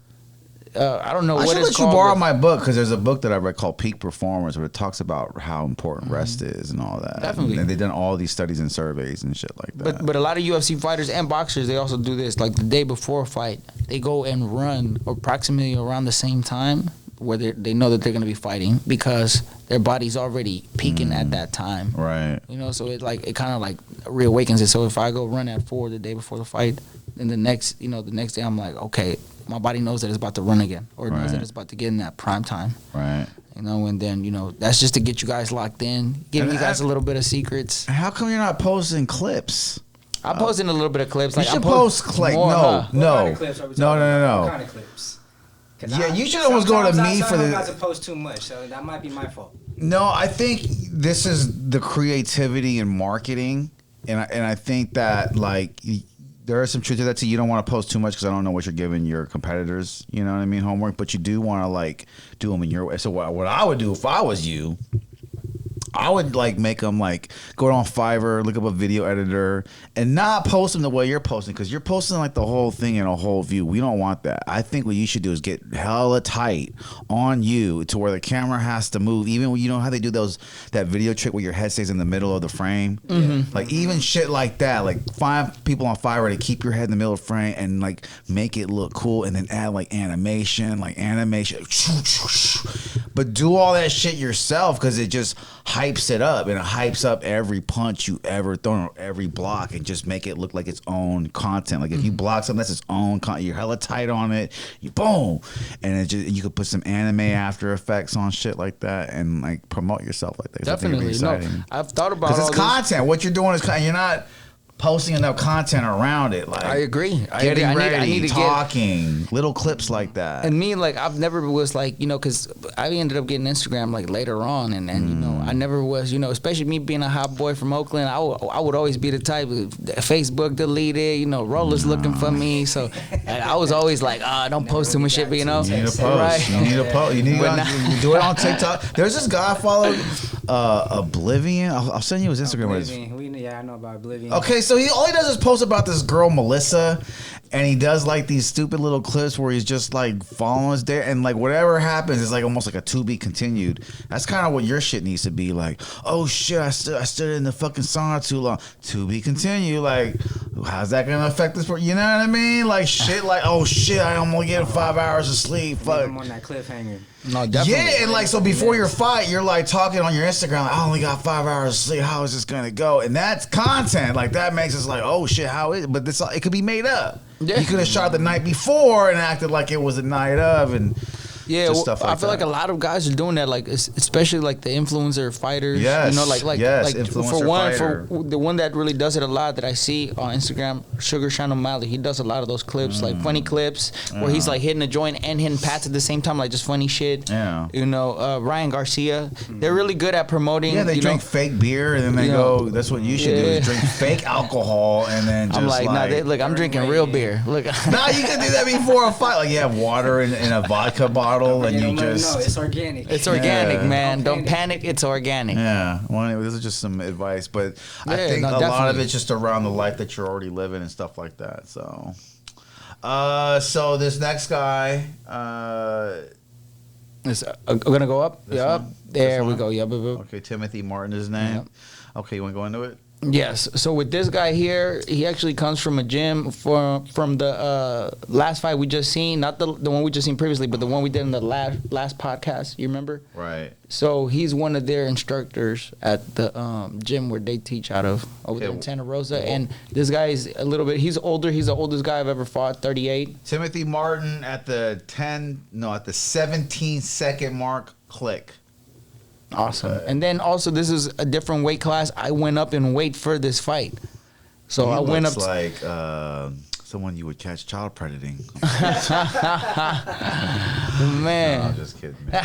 I don't know I what should it's let you called. borrow but- my book because there's a book that I read called Peak Performance where it talks about how important rest is and all that. Definitely. And they've done all these studies and surveys and shit like that. But a lot of UFC fighters and boxers, they also do this. Like the day before a fight, they go and run approximately around the same time where they know that they're going to be fighting because their body's already peaking at that time. Right. You know, so it kind of like reawakens it. So if I go run at 4 the day before the fight, then the next day I'm like, okay, my body knows that it's about to run again, or it knows that Right. it's about to get in that prime time. Right. You know, and then, you know, that's just to get you guys locked in, giving And you guys a little bit of secrets. How come you're not posting clips? I'm posting a little bit of clips. You Like should I'm post post like more, no, huh? What no, kind of clips are we no, talking about? no, What no, kind of clips? 'Cause Yeah, you should almost go to sometimes me I for tell the- not to post too much, so that might be my fault. no. I think this is the creativity and marketing, and I think that like there is some truth to that too. You don't want to post too much because I don't know what you're giving your competitors. You know what I mean, homework. But you do want to like do them in your way. So what I would do if I was you, I would like make them like go on Fiverr, look up a video editor, and not post them the way you're posting because you're posting like the whole thing in a whole view. We don't want that. I think what you should do is get hella tight on you to where the camera has to move. Even when you know how they do that video trick where your head stays in the middle of the frame, like even shit like that. Like find people on Fiverr to keep your head in the middle of the frame and like make it look cool, and then add like animation. But do all that shit yourself because it just hypes it up, and it hypes up every punch you ever thrown or every block, and just make it look like its own content. Like if you block something, that's its own content. You're hella tight on it. You boom, and it just you could put some anime After Effects on shit like that, and like promote yourself like that. 'Cause I think it'd be Definitely. No, exciting. I've thought about Because all it's this. content. What you're doing is you're not posting enough content around it. Like I agree. Getting I ready, need to get. talking, little clips like that. And me, like, I've never was like, you know, because I ended up getting Instagram like later on, and you know, I never was, you know, especially me being a hot boy from Oakland, I would always be the type of Facebook deleted, you know, rollers looking for me, so I was always like, don't post too much shit, but you know, You need a post. right? You need a post. You need But you do it on TikTok. There's this guy I followed, Oblivion. I'll send you his Instagram. Yeah, I know about Oblivion. Okay, so all he does is post about this girl Melissa, and he does like these stupid little clips where he's just like following us there, and like whatever happens is like almost like a to be continued. That's kind of what your shit needs to be like. Oh shit, I stood in the fucking sauna too long. To be continued. Like, how's that gonna affect this? You know what I mean? Like shit. Like, oh shit, I'm only getting 5 hours of sleep. Fuck. I'm on that cliffhanger. No, definitely. Yeah, and like so before your fight, you're like talking on your Instagram, like, I only got 5 hours of sleep. How is this gonna go? And that's content. Like that makes us like, oh shit, how is it? But it could be made up. Yeah. You could have shot the night before and acted like it was the night of, and Yeah, just well, stuff like I feel that. like a lot of guys are doing that, like especially like the influencer fighters. Yes, you know, like influencer for one, fighter. for the one that really does it a lot that I see on Instagram, Sugar Sean O'Malley. He does a lot of those clips, like funny clips where he's like hitting a joint and hitting pats at the same time, like just funny shit. Yeah. You know, Ryan Garcia, they're really good at promoting. Yeah, they drink fake beer and then they go. That's what you should do: is drink fake alcohol and then just I'm like, look, I'm drinking real beer. Look, nah, you can do that before a fight. Like you have water in a vodka bottle and you just. No, it's organic. It's organic, man. Don't panic. It's organic. Yeah. Well, anyway, this is just some advice, but I think a lot of definitely. it's just around the life that you're already living and stuff like that. So, so this next guy, It's gonna go up. Yep. There we go. Yep. okay, Timothy Martin is his name. Yep. Okay, you want to go into it? Yes. So with this guy here, he actually comes from a gym from the last fight we just seen, not the one we just seen previously, but the one we did in the last podcast. You remember? Right. So he's one of their instructors at the gym where they teach out of over there in Santa Rosa. And this guy is a little bit. He's older. He's the oldest guy I've ever fought. 38. Timothy Martin at the 17-second mark. Click. Awesome. And then also this is a different weight class. I went up in weight for this fight. So I went up like someone you would catch child predating. Man. No, I'm just kidding, man.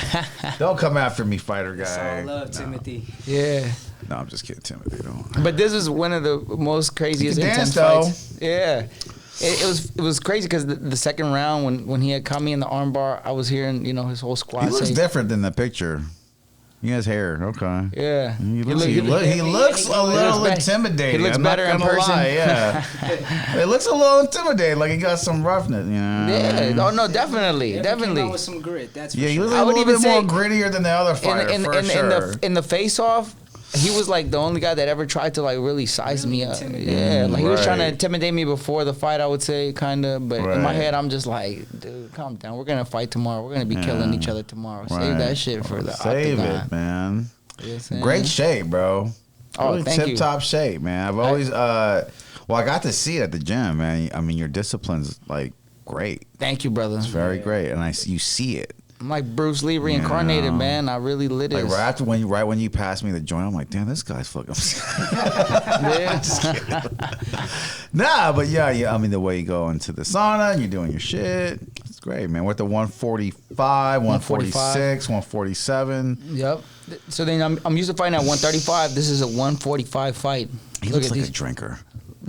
Don't come after me, fighter guy. It's all love, Timothy. Yeah. No, I'm just kidding, Timothy. Don't. But this is one of the most craziest You can intense dance, fights. Yeah. It was crazy because the second round when he had caught me in the armbar, I was hearing his whole squad. He looks say, different than the picture. He has hair. Okay. Yeah. He looks a little intimidating. He looks I'm better not in gonna person. lie, yeah. It looks a little intimidating. Like he got some roughness. Yeah. Oh no, definitely. Came out with some grit. That's for Yeah, he sure. was I a would little even bit more say grittier than the other fighter, for sure. in the face off, he was like the only guy that ever tried to like really size me up. Yeah, like he was trying to intimidate me before the fight, I would say, kind of. But in my head, I'm just like, dude, calm down. We're gonna fight tomorrow. We're gonna be killing each other tomorrow. Save that shit for the Save octagon. it, man. Yes, Great shape, bro. Oh, Really thank you. tip-top shape, man. I've always, I got to see it at the gym, man. I mean, your discipline's like great. Thank you, brother. It's very great, and you see it. I'm like Bruce Lee reincarnated, man. I really lit it. Like right when you passed me the joint, I'm like, damn, this guy's fucking. Just kidding. Nah, but yeah. I mean, the way you go into the sauna and you're doing your shit, it's great, man. We're at the 145, 146, 147. Yep. So then I'm used to fighting at 135. This is a 145 fight. He looks like a drinker.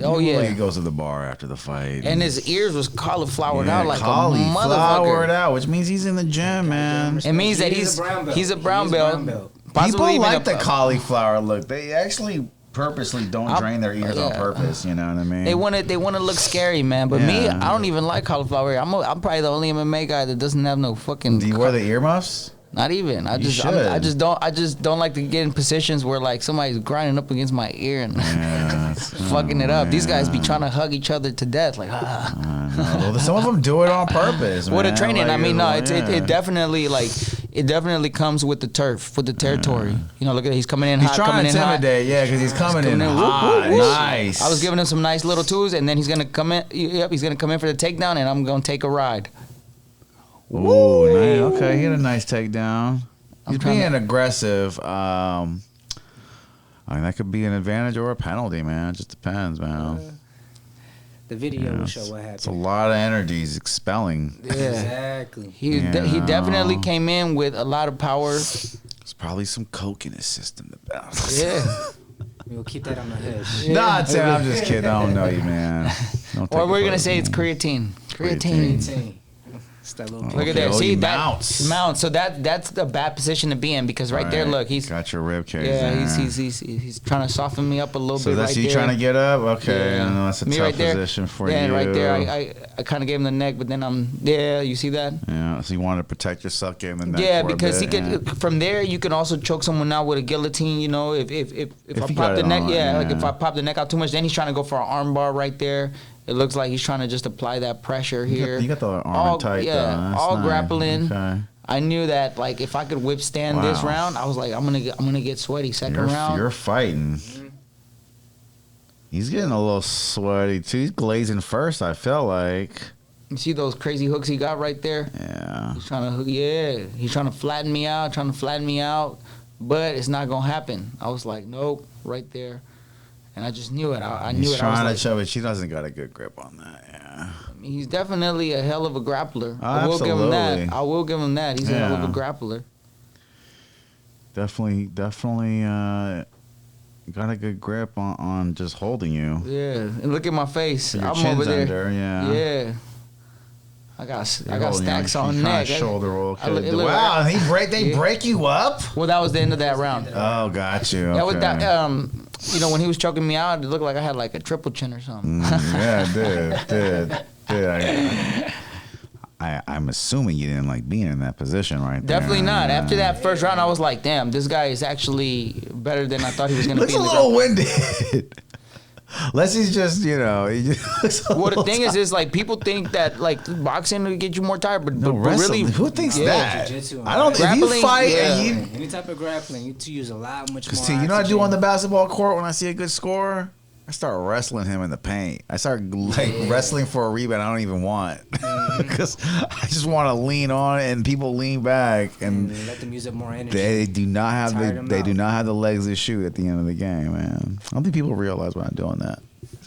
Oh He yeah. like he goes to the bar after the fight. And his ears was cauliflowered out like a cauliflowered motherfucker. out, which means he's in the gym, man. It means that he's a brown belt. Possibly People even like a- the cauliflower look. They actually purposely don't drain their ears on yeah. purpose. You know what I mean? They want to look scary, man. But me, Yeah. I don't even like cauliflower ear. I'm probably the only MMA guy that doesn't have no fucking. Do you wear the earmuffs? Not even. I You just don't like to get in positions where like somebody's grinding up against my ear and fucking it up. These guys be trying to hug each other to death, like Well, some of them do it on purpose. Well, the man. training. Like, I mean, no, it yeah. definitely comes with the turf, with the territory. You know, look at he's coming in He's hot, trying coming to in hot. intimidate, yeah, because he's coming in Whoop, hot. whoop, whoop. Nice. I was giving him some nice little twos, and then he's gonna come in. Yep, he's gonna come in for the takedown, and I'm gonna take a ride. Ooh, nice. Okay, he had a nice takedown. He's trying being aggressive. I mean, that could be an advantage or a penalty, man. It just depends, man. The video will show what It's a happened. lot of energy he's expelling. Yeah, Exactly. he definitely came in with a lot of power. There's probably some coke in his system. Yeah. We'll keep that on the hush. Nah, Tim, I'm just kidding. I don't know you, man. Don't Or take we're it gonna say it's personally. creatine. Creatine. Team. It's that little Look Okay, at that. oh, See he that mounts. mounts. So that's a bad position to be in because right there, look, he's got your rib cage. yeah, there. he's trying to soften me up a little So bit that's right you there. trying to get up. Okay, Yeah. I know that's a Me tough right there. position for yeah, you. right there. I kind of gave him the neck, but then you see that? Yeah, so you want to protect yourself, getting the neck. Yeah, for a because he bit, could from there you can also choke someone out with a guillotine. You know, if I you pop got the it neck, on, like yeah. if I pop the neck out too much, then he's trying to go for an arm bar right there. It looks like he's trying to just apply that pressure here. You got the arm all, tight, yeah, though. That's all nice. grappling. Okay. I knew that like if I could withstand this Wow. round, I was like I'm gonna get sweaty 2nd round. You're fighting. He's getting a little sweaty too. He's glazing first. I felt like. You see those crazy hooks he got right there? Yeah. He's trying to flatten me out, but it's not gonna happen. I was like, nope, right there, and I just knew it. I knew He's it. I was trying like, to show it. She doesn't got a good grip on that. Yeah. I mean, he's definitely a hell of a grappler. Oh, I will give him that. absolutely. I will give him that. He's a hell of a grappler. Definitely got a good grip on just holding you. Yeah, and look at my face. Your I'm chin's over there. under, yeah. Yeah. I got stacks your, on neck. Shoulder roll. It looked Wow, like- they break you up? Well, that was the end of that round. Oh, got you. That was Okay. that. You know, when he was choking me out, it looked like I had like a triple chin or something. Yeah, it did. I'm assuming you didn't like being in that position right there. Definitely not. After that first round, I was like, damn, this guy is actually better than I thought he was going to be. Looks a little winded. Unless he's just, he just looks a Well, the little thing is like people think that like boxing will get you more tired, but wrestling, really, who thinks Yeah, that? jiu-jitsu, I don't. If you grappling, fight yeah. and you, Any type of grappling, you to use a lot much more. see, you know what I do on the basketball court when I see a good scorer? I start wrestling him in the paint. I start wrestling for a rebound I don't even want because I just want to lean on it and people lean back and let them use up more energy. they do not have Tire them they out. do not have the legs to shoot at the end of the game, man. I don't think people realize when I'm doing that.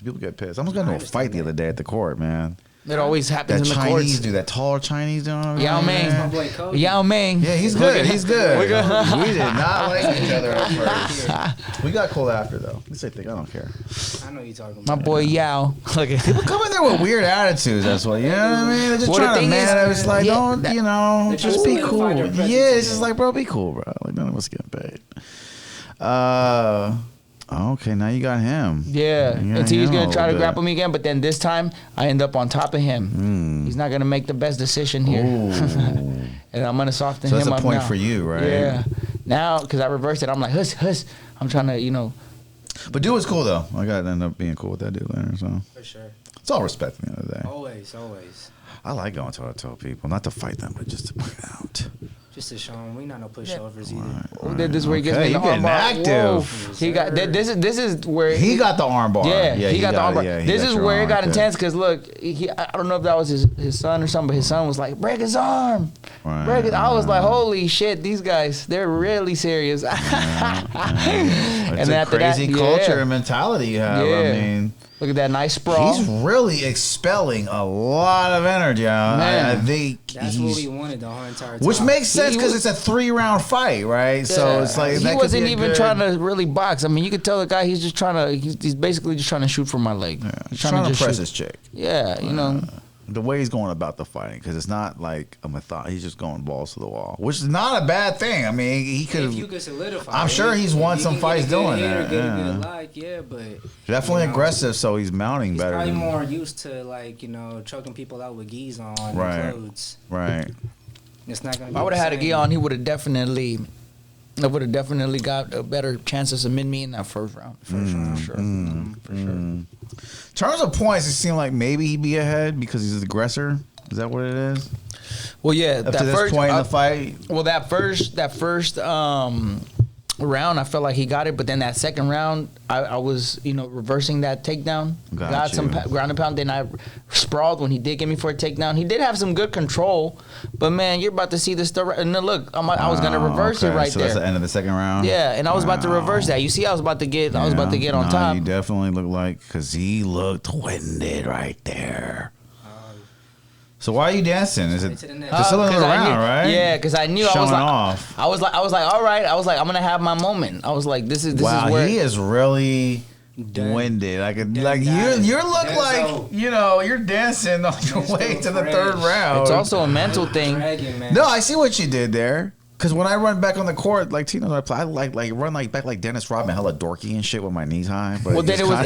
People get pissed. I almost got into a fight the other day at the court, man. it always happens That in the Chinese courts. dude, that taller Chinese dude. Yao My Ming. boy Cody. Yao Ming. Yeah, he's good. He's good. We're good. We did not like each other at first. We got cool after though. At least I think. I don't care. I know you talking My about. boy Yao. Look at People come in there with weird attitudes. That's what, you know what I mean? They're just Well, the trying to thing man. is- It's like, yeah, don't, They're just trying be to cool. solidify their presence Yeah, it's in just there. like, bro, be cool, bro. Like, none of us getting paid. Okay, now you got him. Yeah, Yeah, and he's yeah, gonna try to but- grapple me again, but then this time I end up on top of him. He's not gonna make the best decision here, Ooh. and I'm gonna soften So him that's a up point now. for you, right? Yeah. Now, because I reversed it, I'm like, huss. I'm trying to, But dude was cool, though. I got to end up being cool with that dude later, so. For sure. It's all respect at the end of the day. Always. I like going toe-to-toe people. Not to fight them, but just to point it out. Just to show them we not no pushovers either. Oh, this is where he gets Okay, me you the arm getting bar. active. Whoa. He got this is where He got the arm bar. Yeah, he got the arm bar. yeah, he This got is your where it arm got right there. intense because look, I don't know if that was his son or something, but his son was like, break his arm. Right, Break it. I was like, right. holy shit, these guys, they're really serious. It's And a after that, crazy yeah. culture and mentality you have. Yeah. I mean, Look at that nice sprawl. he's really expelling a lot of energy. I Man. think That's what we wanted the whole entire time. which makes sense He because was- it's a 3-round fight, right? So Yeah. it's like he that wasn't could be a even good- trying to really box. I mean, you could tell the guy he's just trying to. He's basically just trying to shoot for my leg. He's trying to just press shoot. his chick. Yeah, The way he's going about the fighting, because it's not like a method. He's just going balls to the wall, which is not a bad thing. I mean, he could If you have could solidify, I'm it, sure he's if won you some can get fights a good doing hit or that, get a yeah. good like, but definitely you know, aggressive, so he's mounting He's better. probably Than, more used to like choking people out with gis on Right. and clothes. right. It's not gonna. If I would have had a gi on, he would have definitely. I would have definitely got a better chance of submitting me in that first round. First round, for sure. For sure. In terms of points, it seemed like maybe he'd be ahead because he's the aggressor. Is that what it is? Well, yeah. Up to this point in the fight, Well, that first round, I felt like he got it, but then that second round, I was reversing that takedown, got some ground and pound. Then I sprawled when he did get me for a takedown. He did have some good control, but man, you're about to see this. And then look, I was gonna reverse it right so there. that's the end of the second round. Yeah, and I was about to reverse that. You see, I was about to get on top. You definitely looked like because he looked winded right there. So why are you dancing? Is it To the next. just still in the 'Cause I round, knew- right? Yeah, because I knew I Showing was like, off. I was like, all right. I was like, I'm gonna have my moment. I was like, this is Wow, where he is really Done. winded. Like Done you died. look Done like so. you're dancing on your way to the fresh. third round. It's also a mental thing. Dragon, man. No, I see what you did there. Because when I run back on the court, like Tino, I like run like back like Dennis Rodman, hella dorky and shit with my knees high. But Well, then it was,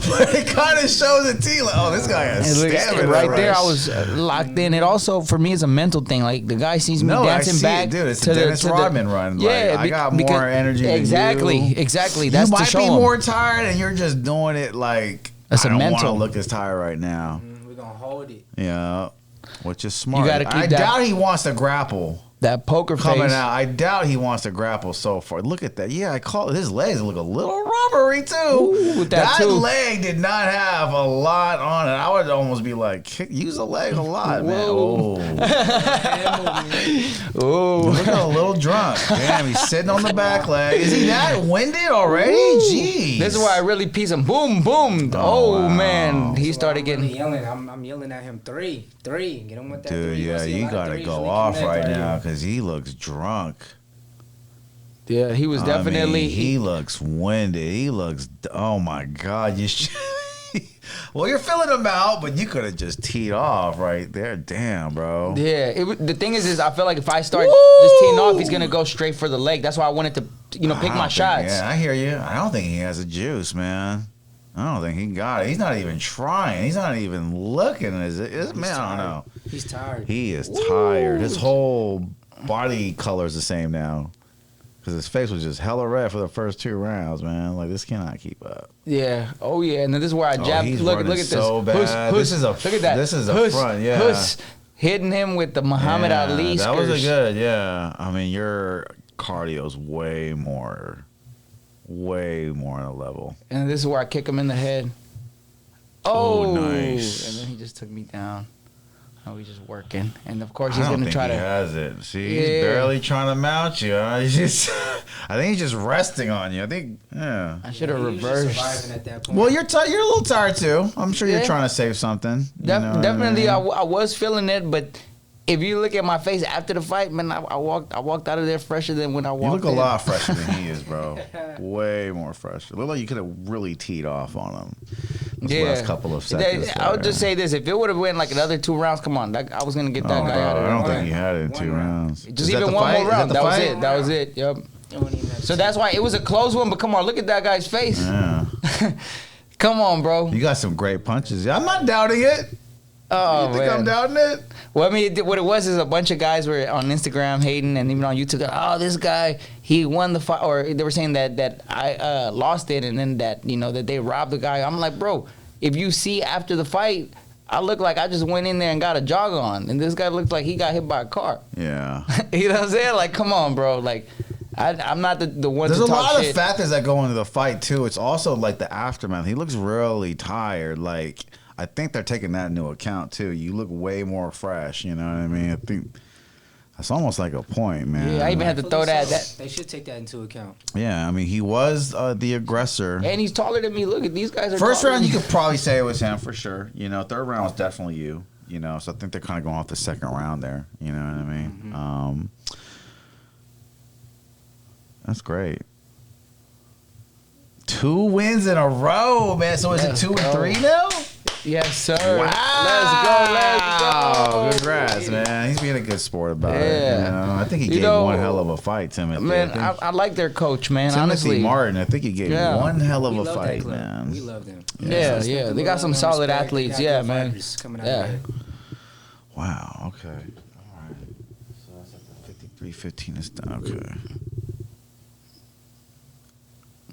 but it kind of shows a T like, oh, this guy has and stamina. right there, I was locked in. It also for me is a mental thing. Like the guy sees me No, I dancing see back it, dude. It's to a Dennis the Rodman run. Like, Yeah, I got more because- energy than exactly, you. exactly. That's you to might show be him. more tired, and you're just doing it like That's I a don't want to mental. look as tired right now. We're gonna hold it. Yeah, which is smart. gotta keep I that- doubt he wants to grapple. That poker coming face. out. I doubt he wants to grapple so far. Look at that. Yeah, I call it. His legs look a little rubbery too. Ooh, that too. Leg did not have a lot on it. I would almost be like, use the leg a lot, man. Whoa. Oh, look a little drunk. Damn, he's sitting on the back leg. Is he that winded already? Jeez. This is where I really piece him. Boom, boom. Oh, wow. man, he started I'm getting. really yelling. I'm yelling at him. Three. Get him with that. Dude, three. yeah, See a you lot of gotta threes go really off connect right now here. because he looks drunk. Yeah, he was definitely. I mean, he looks winded. He looks. Oh my God! Well, you're filling him out, but you could have just teed off right there. Damn, bro. Yeah, the thing is I feel like if I start Woo! just teeing off, he's gonna go straight for the leg. That's why I wanted to, pick I don't my think- shots. Yeah, I hear you. I don't think he has a juice, man. I don't think he got it. He's not even trying. He's not even looking. Is man? I don't know. He's tired. He is tired. His whole body color is the same now. Because his face was just hella red for the first 2 rounds, man. Like, this cannot keep up. Yeah. Oh yeah. And then this is where I jab. he's Look running at this. so bad. Huss, This is a- look at that. this is a Huss, front, yeah. Huss hitting him with the Muhammad Yeah, Ali. that was a skirts. good, yeah. I mean, your cardio's way more on a level. And this is where I kick him in the head. Oh, Oh, nice. And then he just took me down. Oh, he's just working. And of course I he's don't gonna think try he to. has it. See, Yeah. he's barely trying to mount you. He's just, I think he's just resting on you. I think, yeah. I should have He was just reversed. surviving at that point. Well, you're a little tired too. I'm sure you're Yeah. trying to save something. You know what I Definitely, mean? I was feeling it, but if you look at my face after the fight, man, I walked out of there fresher than when I You walked look a in. lot fresher than he is, bro. Way more fresh. Look like you could have really teed off on him. Those last couple of seconds. I would just say this: if it would have went like another 2 rounds, come on, I was gonna get that guy out of there. I don't think he had it in 2 rounds. Just Is that even the one fight? more Is round. the That was fight? it. That was it. Yep. So that's why it was a close one. But come on, look at that guy's face. Yeah. Come on, bro. You got some great punches. I'm not doubting it. Oh You think man. I'm doubting it? Well, I mean, what it was is a bunch of guys were on Instagram hating, and even on YouTube, oh, this guy, he won the fight, or they were saying that I lost it, and then that that they robbed the guy. I'm like, bro, if you see after the fight, I look like I just went in there and got a jog on, and this guy looked like he got hit by a car. Yeah. You know what I'm saying? Like, come on, bro. Like, I'm not the one There's to a talk lot shit. of factors that go into the fight too. It's also like the aftermath. He looks really tired. Like, I think they're taking that into account too. You look way more fresh. You know what I mean? I think that's almost like a point, man. Yeah, I even had to throw that. They should take that into account. Yeah, I mean, he was the aggressor. And he's taller than me. Look at these guys. First taller round, than you me. could probably say it was him for sure. Third round was definitely you. So I think they're kind of going off the second round there. You know what I mean? Mm-hmm. That's great. 2 wins in a row, man. So is Let's it 2 and go. 3 now? Yes, sir. Wow. Let's go. Congrats, man. He's being a good sport about it. Yeah. I think he You gave know, one hell of a fight, Timothy. Man, I think I like their coach, man. Timothy Honestly, Martin, I think he gave Yeah. one hell of We a love that fight, club. man. We love them. Yeah, So yeah. stick They got some with solid respect. They athletes. got Yeah, good man. fighters coming out Yeah. of there. Wow. Okay. All right. So that's like the 53-15 is done. Okay.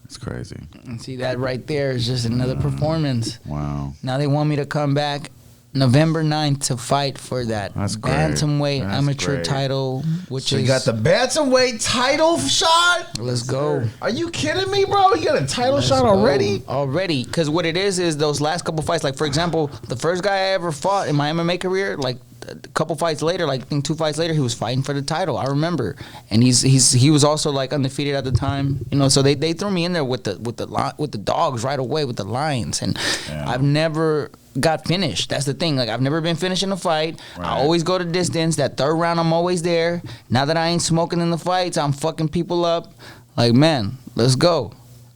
That's crazy. And see that right there is just another performance. Wow. Now they want me to come back November 9th to fight for that That's great. bantamweight That's amateur great. title, which So is you got the bantamweight title shot? let's go. Are you kidding me, bro? You got a title shot already? Already, because what it is those last couple fights. Like for example, the first guy I ever fought in my MMA career, like a couple fights later, like I think 2 fights later, he was fighting for the title. I remember, and he was also like undefeated at the time. So they threw me in there with the dogs right away with the lions, and Yeah. I've never got finished. That's the thing. Like I've never been finished in a fight. Right. I always go to distance. That third round, I'm always there. Now that I ain't smoking in the fights, I'm fucking people up. Like man, let's go.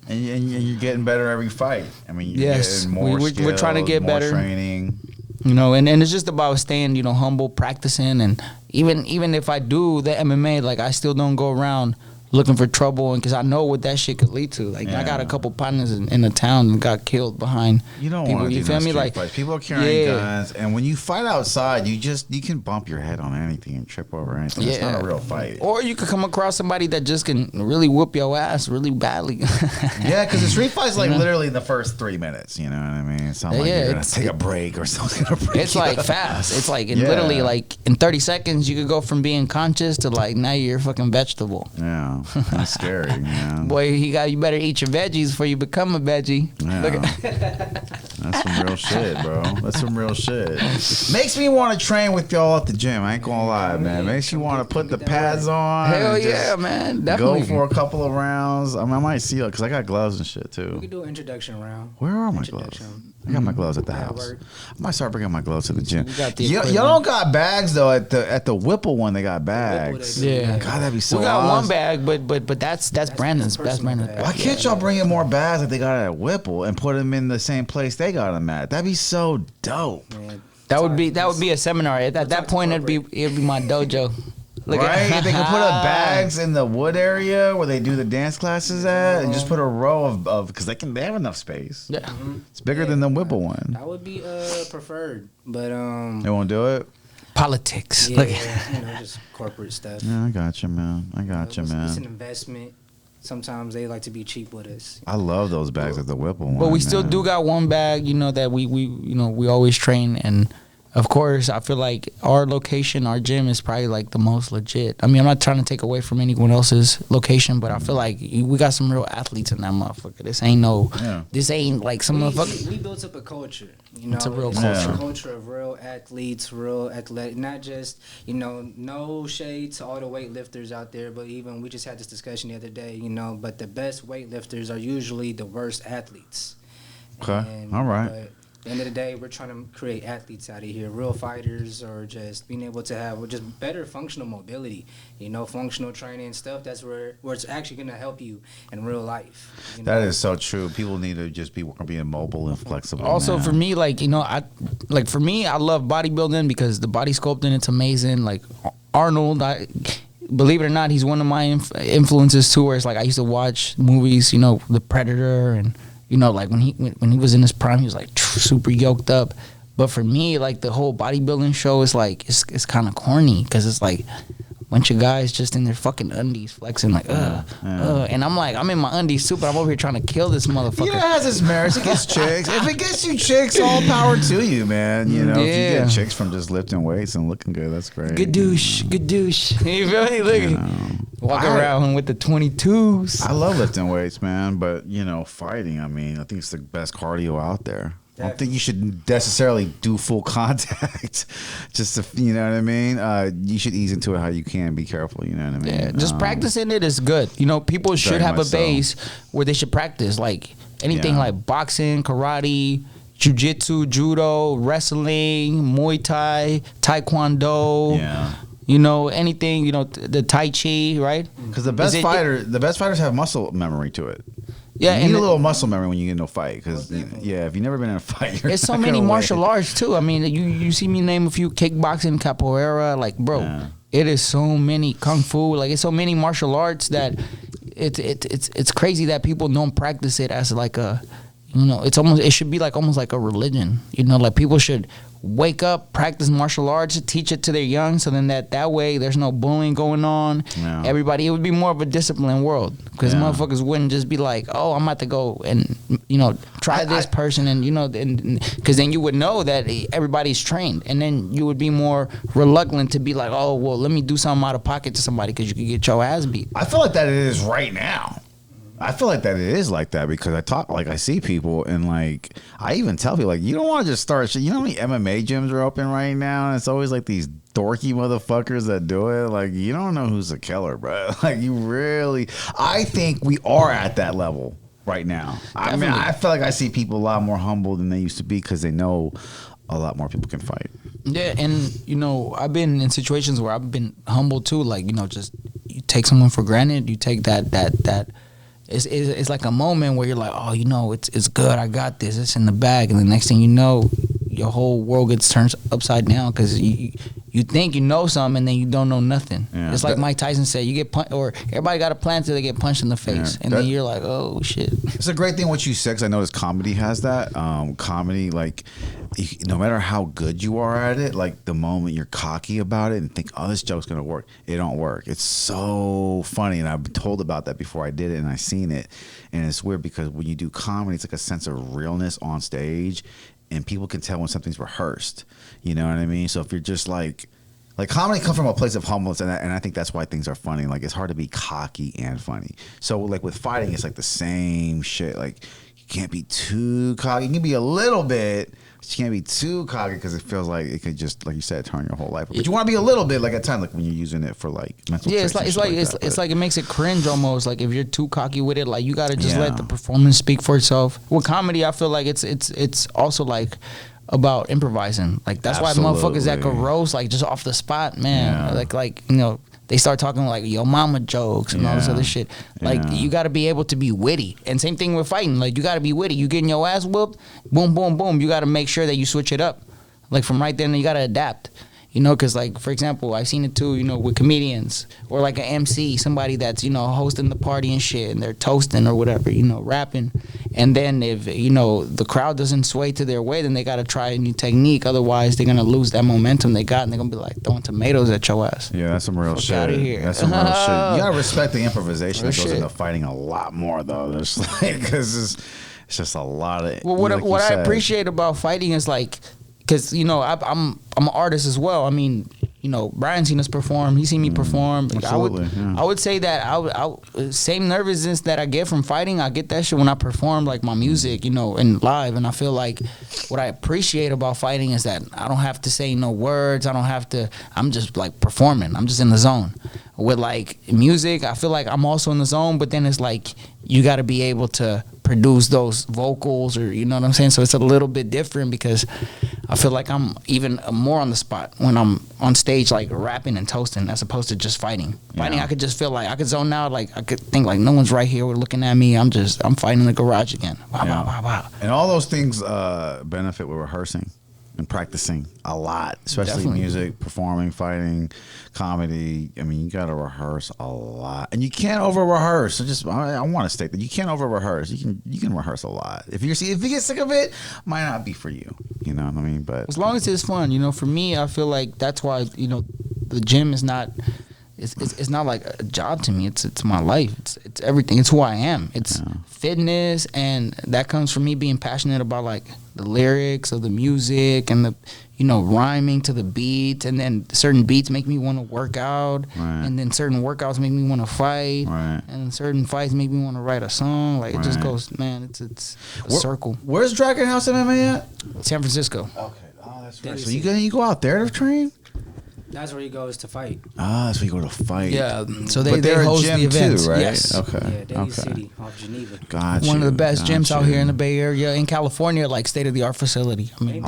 And you're getting better every fight. I mean, you're Yes, getting more we're trying to skills, get more better. training. And it's just about staying, humble, practicing, and even if I do the MMA, like I still don't go around looking for trouble, and because I know what that shit could lead to. Like I got a couple partners in the town that got killed behind. You don't people. want to You do feel no me? street Like fights. People are carrying guns, and when you fight outside, you can bump your head on anything and trip over anything. It's not a real fight. Or you could come across somebody that just can really whoop your ass really badly. Yeah, because the street fight's like literally in the first 3 minutes. You know what I mean? It's not like you're gonna take a break or something. It's like fast. It's like literally like in 30 seconds you could go from being conscious to like now you're a fucking vegetable. Yeah, that's scary. Yeah. Boy, you better eat your veggies before you become a veggie. Yeah. That's some real shit, bro. That's some real shit. Makes me want to train with y'all at the gym. I ain't gonna lie, man. Makes you want to put the pads on. Hell yeah, man. Definitely. Go for a couple of rounds. I mean, I might see it because I got gloves and shit too. We could do an introduction round. Where are my gloves? I got my gloves at the house. I might start bringing my gloves to the gym. Y'all don't got bags though at the Whipple one. They got bags. Yeah, God, that'd be so. We got awesome. one bag, but that's Brandon's. That's Brandon's bag. Why can't y'all bring in more bags that they got at Whipple and put them in the same place they got them at? That'd be so dope. Man, That would be a seminar. At that point, it'd be my dojo. Right? If they could put up bags in the wood area where they do the dance classes at, and just put a row of because they have enough space. Yeah, it's bigger than the Whipple one. that would be preferred, but They won't do it. politics. yeah, just corporate stuff. Yeah, I got you, man. It's an investment. Sometimes they like to be cheap with us. I love those bags at the Whipple one. But we still do got one bag, that we always train. And of course, I feel like our location, our gym is probably like the most legit. I mean, I'm not trying to take away from anyone else's location, but I feel like we got some real athletes in that motherfucker. This ain't like some motherfucker. We built up a culture, It's a real culture. culture. A culture of real athletes, real athletic, not just, no shade to all the weightlifters out there, but even we just had this discussion the other day, but the best weightlifters are usually the worst athletes. Okay. All right. But at the end of the day, we're trying to create athletes out of here, real fighters, or just being able to have just better functional mobility, functional training and stuff. That's where it's actually going to help you in real life. That is so true. People need to just be being mobile and flexible. Also, man. for me, I love bodybuilding because the body sculpting, it's amazing. Like Arnold, believe it or not, he's one of my influences too. Where it's like I used to watch movies, The Predator, and like when he was in his prime, he was like super yoked up. But for me, like the whole bodybuilding show is like it's kind of corny because it's like a bunch of guys just in their fucking undies flexing like and I'm like, I'm in my undies too, but I'm over here trying to kill this motherfucker. It has its merits. It gets chicks. If it gets you chicks, all power to you, man. If you get chicks from just lifting weights and looking good, that's great. Good douche. You feel me? Look, walk around with the 22s. I love lifting weights, man. But fighting. I mean, I think it's the best cardio out there. I don't think you should necessarily do full contact. Just to, you know what I mean? You should ease into it how you can. Be careful, you know what I mean? Yeah, just practicing it is good. People should have a base where they should practice. Like anything like boxing, karate, jiu-jitsu, judo, wrestling, Muay Thai, taekwondo. Yeah. Anything, the Tai Chi, right? Because the best fighters have muscle memory to it. Yeah, you need a little muscle memory when you get into a fight. Because if you've never been in a fight, there's so many martial arts too. I mean, you see me name a few: kickboxing, capoeira. Like, bro, it is so many kung fu. Like, it's so many martial arts that it's crazy that people don't practice it as like a, it should be like almost like a religion. Like people should wake up, practice martial arts, teach it to their young, so then that way there's no bullying going on. Yeah. Everybody, it would be more of a disciplined world because motherfuckers wouldn't just be like, oh, I'm about to go and try this person and because then you would know that everybody's trained, and then you would be more reluctant to be like, oh, well, let me do something out of pocket to somebody because you could get your ass beat. I feel like that it is right now. I feel like that it is like that because I see people and like I even tell people like you don't want to just start shit. You know how many MMA gyms are open right now? And it's always like these dorky motherfuckers that do it. Like you don't know who's a killer, bro. Like I think we are at that level right now. Definitely. I mean, I feel like I see people a lot more humble than they used to be because they know a lot more people can fight. Yeah, and I've been in situations where I've been humble too. Like just you take someone for granted. You take that. It's like a moment where you're like, oh, it's good. I got this. It's in the bag. And the next thing you know, your whole world gets turned upside down because you you think you know something and then you don't know nothing. Yeah. It's like Mike Tyson said, you get punched, or everybody got a plan till they get punched in the face, and then you're like, oh shit. It's a great thing what you said, because I noticed comedy has that. Comedy, like, no matter how good you are at it, like the moment you're cocky about it and think, oh, this joke's gonna work, it don't work. It's so funny, and I've been told about that before I did it, and I seen it, and it's weird because when you do comedy, it's like a sense of realness on stage, and people can tell when something's rehearsed. You know what I mean? So if you're just like comedy comes from a place of humbleness, and I think that's why things are funny. Like, it's hard to be cocky and funny. So like with fighting, it's like the same shit. Like, you can't be too cocky. You can be a little bit, but you can't be too cocky, because it feels like it could just, like you said, turn your whole life. But you want to be a little bit, like at times, like when you're using it for like mental. Yeah, it's like it makes it cringe almost. Like if you're too cocky with it, like you gotta just let the performance speak for itself. With comedy, I feel like it's also like about improvising. Like that's why motherfuckers that could roast like just off the spot, man. Like you know, they start talking like yo mama jokes and all this other shit. Like you got to be able to be witty. And same thing with fighting. Like you got to be witty. You getting your ass whooped, boom, boom, boom. You got to make sure that you switch it up. Like from right then, you got to adapt. You know, because like for example, I've seen it too. You know, with comedians or like an MC, somebody that's hosting the party and shit, and they're toasting or whatever, rapping. And then if the crowd doesn't sway to their way, then they got to try a new technique. Otherwise, they're gonna lose that momentum they got, and they're gonna be like throwing tomatoes at your ass. Yeah, that's some real shit. Out of here. That's some real shit. You gotta respect the improvisation that goes into fighting a lot more, though. There's like, because it's just a lot of. Well, what I appreciate about fighting is like, because I'm an artist as well. I mean, Brian seen us perform. He seen me perform. I would say that I same nervousness that I get from fighting, I get that shit when I perform like my music, and live. And I feel like what I appreciate about fighting is that I don't have to say no words. I'm just like performing. I'm just in the zone. With like music, I feel like I'm also in the zone, but then it's like you got to be able to produce those vocals, or you know what I'm saying? So it's a little bit different, because I feel like I'm even more on the spot when I'm on stage, like rapping and toasting, as opposed to just fighting. Fighting, I could just feel like I could zone out, like I could think like no one's right here looking at me. I'm fighting in the garage again. Wow. And all those things benefit with rehearsing and practicing a lot, especially Definitely. Music, performing, fighting, comedy. I mean, you got to rehearse a lot, and you can't over rehearse. I want to state that you can't over rehearse. You can rehearse a lot. If you get sick of it, might not be for you. You know what I mean? But as long as it's fun, for me, I feel like that's why the gym is not. It's not like a job to me. It's my life. It's everything. It's who I am. It's fitness, and that comes from me being passionate about like the lyrics of the music and the rhyming to the beats, and then certain beats make me want to work out, and then certain workouts make me want to fight, and certain fights make me want to write a song. Like it just goes, man. It's a circle. Where's Dragon House MMA at? San Francisco. Okay. Oh, that's right. So you go out there to train? That's where he goes to fight. Ah, that's where you go to fight. Yeah, so they host the events too, right? Yes. Okay. Yeah, Daly City off Geneva. Gotcha. One of the best gyms out here in the Bay Area, in California, like state of the art facility. I mean,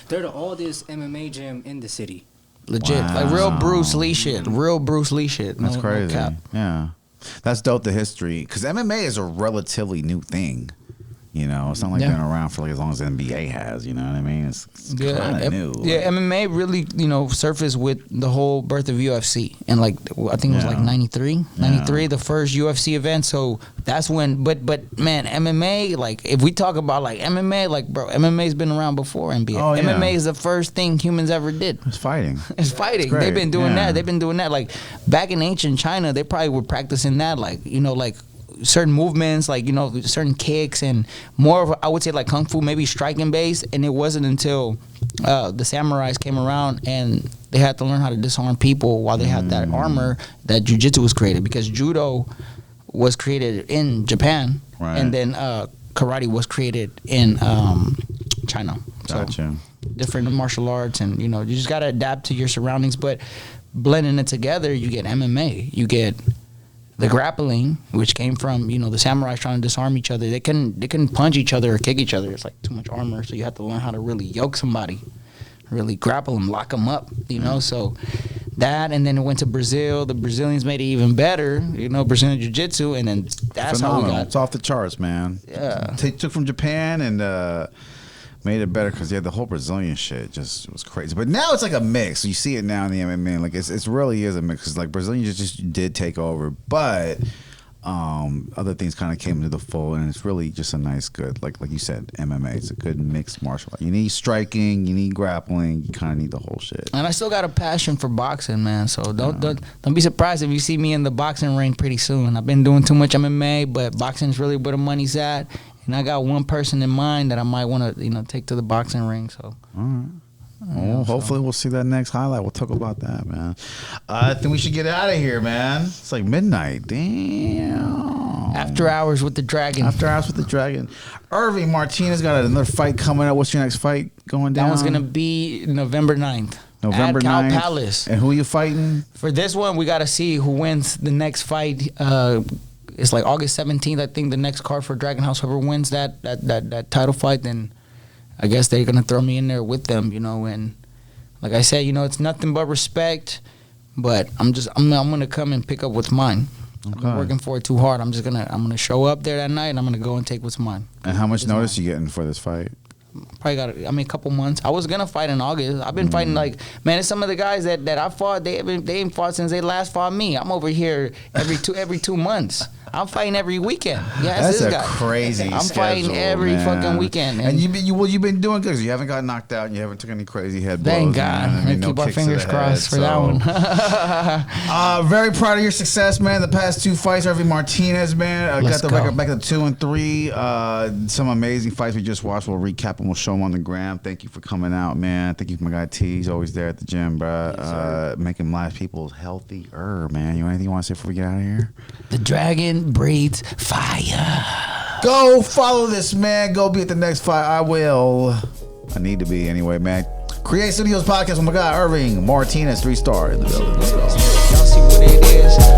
They're the oldest MMA gym in the city. Legit, like real Bruce Lee shit. That's crazy. No cap. Yeah, that's dope. The history, because MMA is a relatively new thing. It's not like been around for like as long as the NBA has. You know what I mean? It's kind of new. Yeah, MMA really, surfaced with the whole birth of UFC, and like I think it was like 93, the first UFC event. So that's when. But man, MMA, like if we talk about like MMA, like bro, MMA's been around before NBA. Oh, yeah. MMA is the first thing humans ever did. It's fighting. It's fighting. They've been doing that. They've been doing that. Like back in ancient China, they probably were practicing that. Like like certain movements, like certain kicks, and more of I would say like kung fu, maybe striking based. And it wasn't until the samurais came around and they had to learn how to disarm people while they had that armor that jiu-jitsu was created, because judo was created in Japan, and then karate was created in China. Gotcha. So different martial arts, and you just got to adapt to your surroundings, but blending it together, you get MMA, you get the grappling, which came from the samurais trying to disarm each other. They couldn't punch each other or kick each other. It's like too much armor, so you have to learn how to really yoke somebody, really grapple them, lock them up. So that, and then it went to Brazil. The Brazilians made it even better. Brazilian jiu-jitsu, and then that's phenomenal. how we got. It's off the charts, man. Yeah, Took from Japan, and made it better because the whole Brazilian shit just was crazy. But now it's like a mix. You see it now in the MMA. Like it's really is a mix. Cause like Brazilian just did take over, but other things kind of came into the fold, and it's really just a nice, good, like you said, MMA. It's a good mixed martial art. You need striking, you need grappling, you kind of need the whole shit. And I still got a passion for boxing, man. So don't be surprised if you see me in the boxing ring pretty soon. I've been doing too much MMA, but boxing is really where the money's at. And I got one person in mind that I might want to, take to the boxing ring. So. All right. Well, hopefully we'll see that next highlight. We'll talk about that, man. I think we should get out of here, man. It's like midnight. Damn. After hours with the Dragon. After hours with the Dragon. Irving Martinez got another fight coming up. What's your next fight going down? That one's going to be November 9th. November at Cal 9th. Palace. And who are you fighting? For this one, we got to see who wins the next fight. It's like August 17th, I think, the next card for Dragon House. Whoever wins that title fight, then I guess they're gonna throw me in there with them, and like I said, it's nothing but respect. But I'm gonna come and pick up what's mine. Okay. I've been working for it too hard. I'm gonna show up there that night and I'm gonna go and take what's mine. And how much notice you getting for this fight? Probably got a couple months. I was gonna fight in August. I've been fighting it's some of the guys that I fought. They ain't fought since they last fought me. I'm over here every 2 months. I'm fighting every weekend. Yeah, that's a crazy. I'm fighting every fucking weekend. And you've been doing good because you haven't got knocked out. And you haven't took any crazy head blows. Thank God. I mean, keep our fingers crossed for that one. Very proud of your success, man. The past 2 fights, Irving Martinez, man, got the record back to 2 and 3. Some amazing fights we just watched. We'll recap them. We'll show them on the gram. Thank you for coming out, man. Thank you for my guy T. He's always there at the gym, bro. Yes, making live people healthier, man. Anything you want to say before we get out of here? The Dragon breathes fire. Go follow this man. Go be at the next fight. I will. I need to be anyway, man. Create Studios podcast with my guy Irving Martinez, 3-star in the building. Let's go. Y'all see what it is.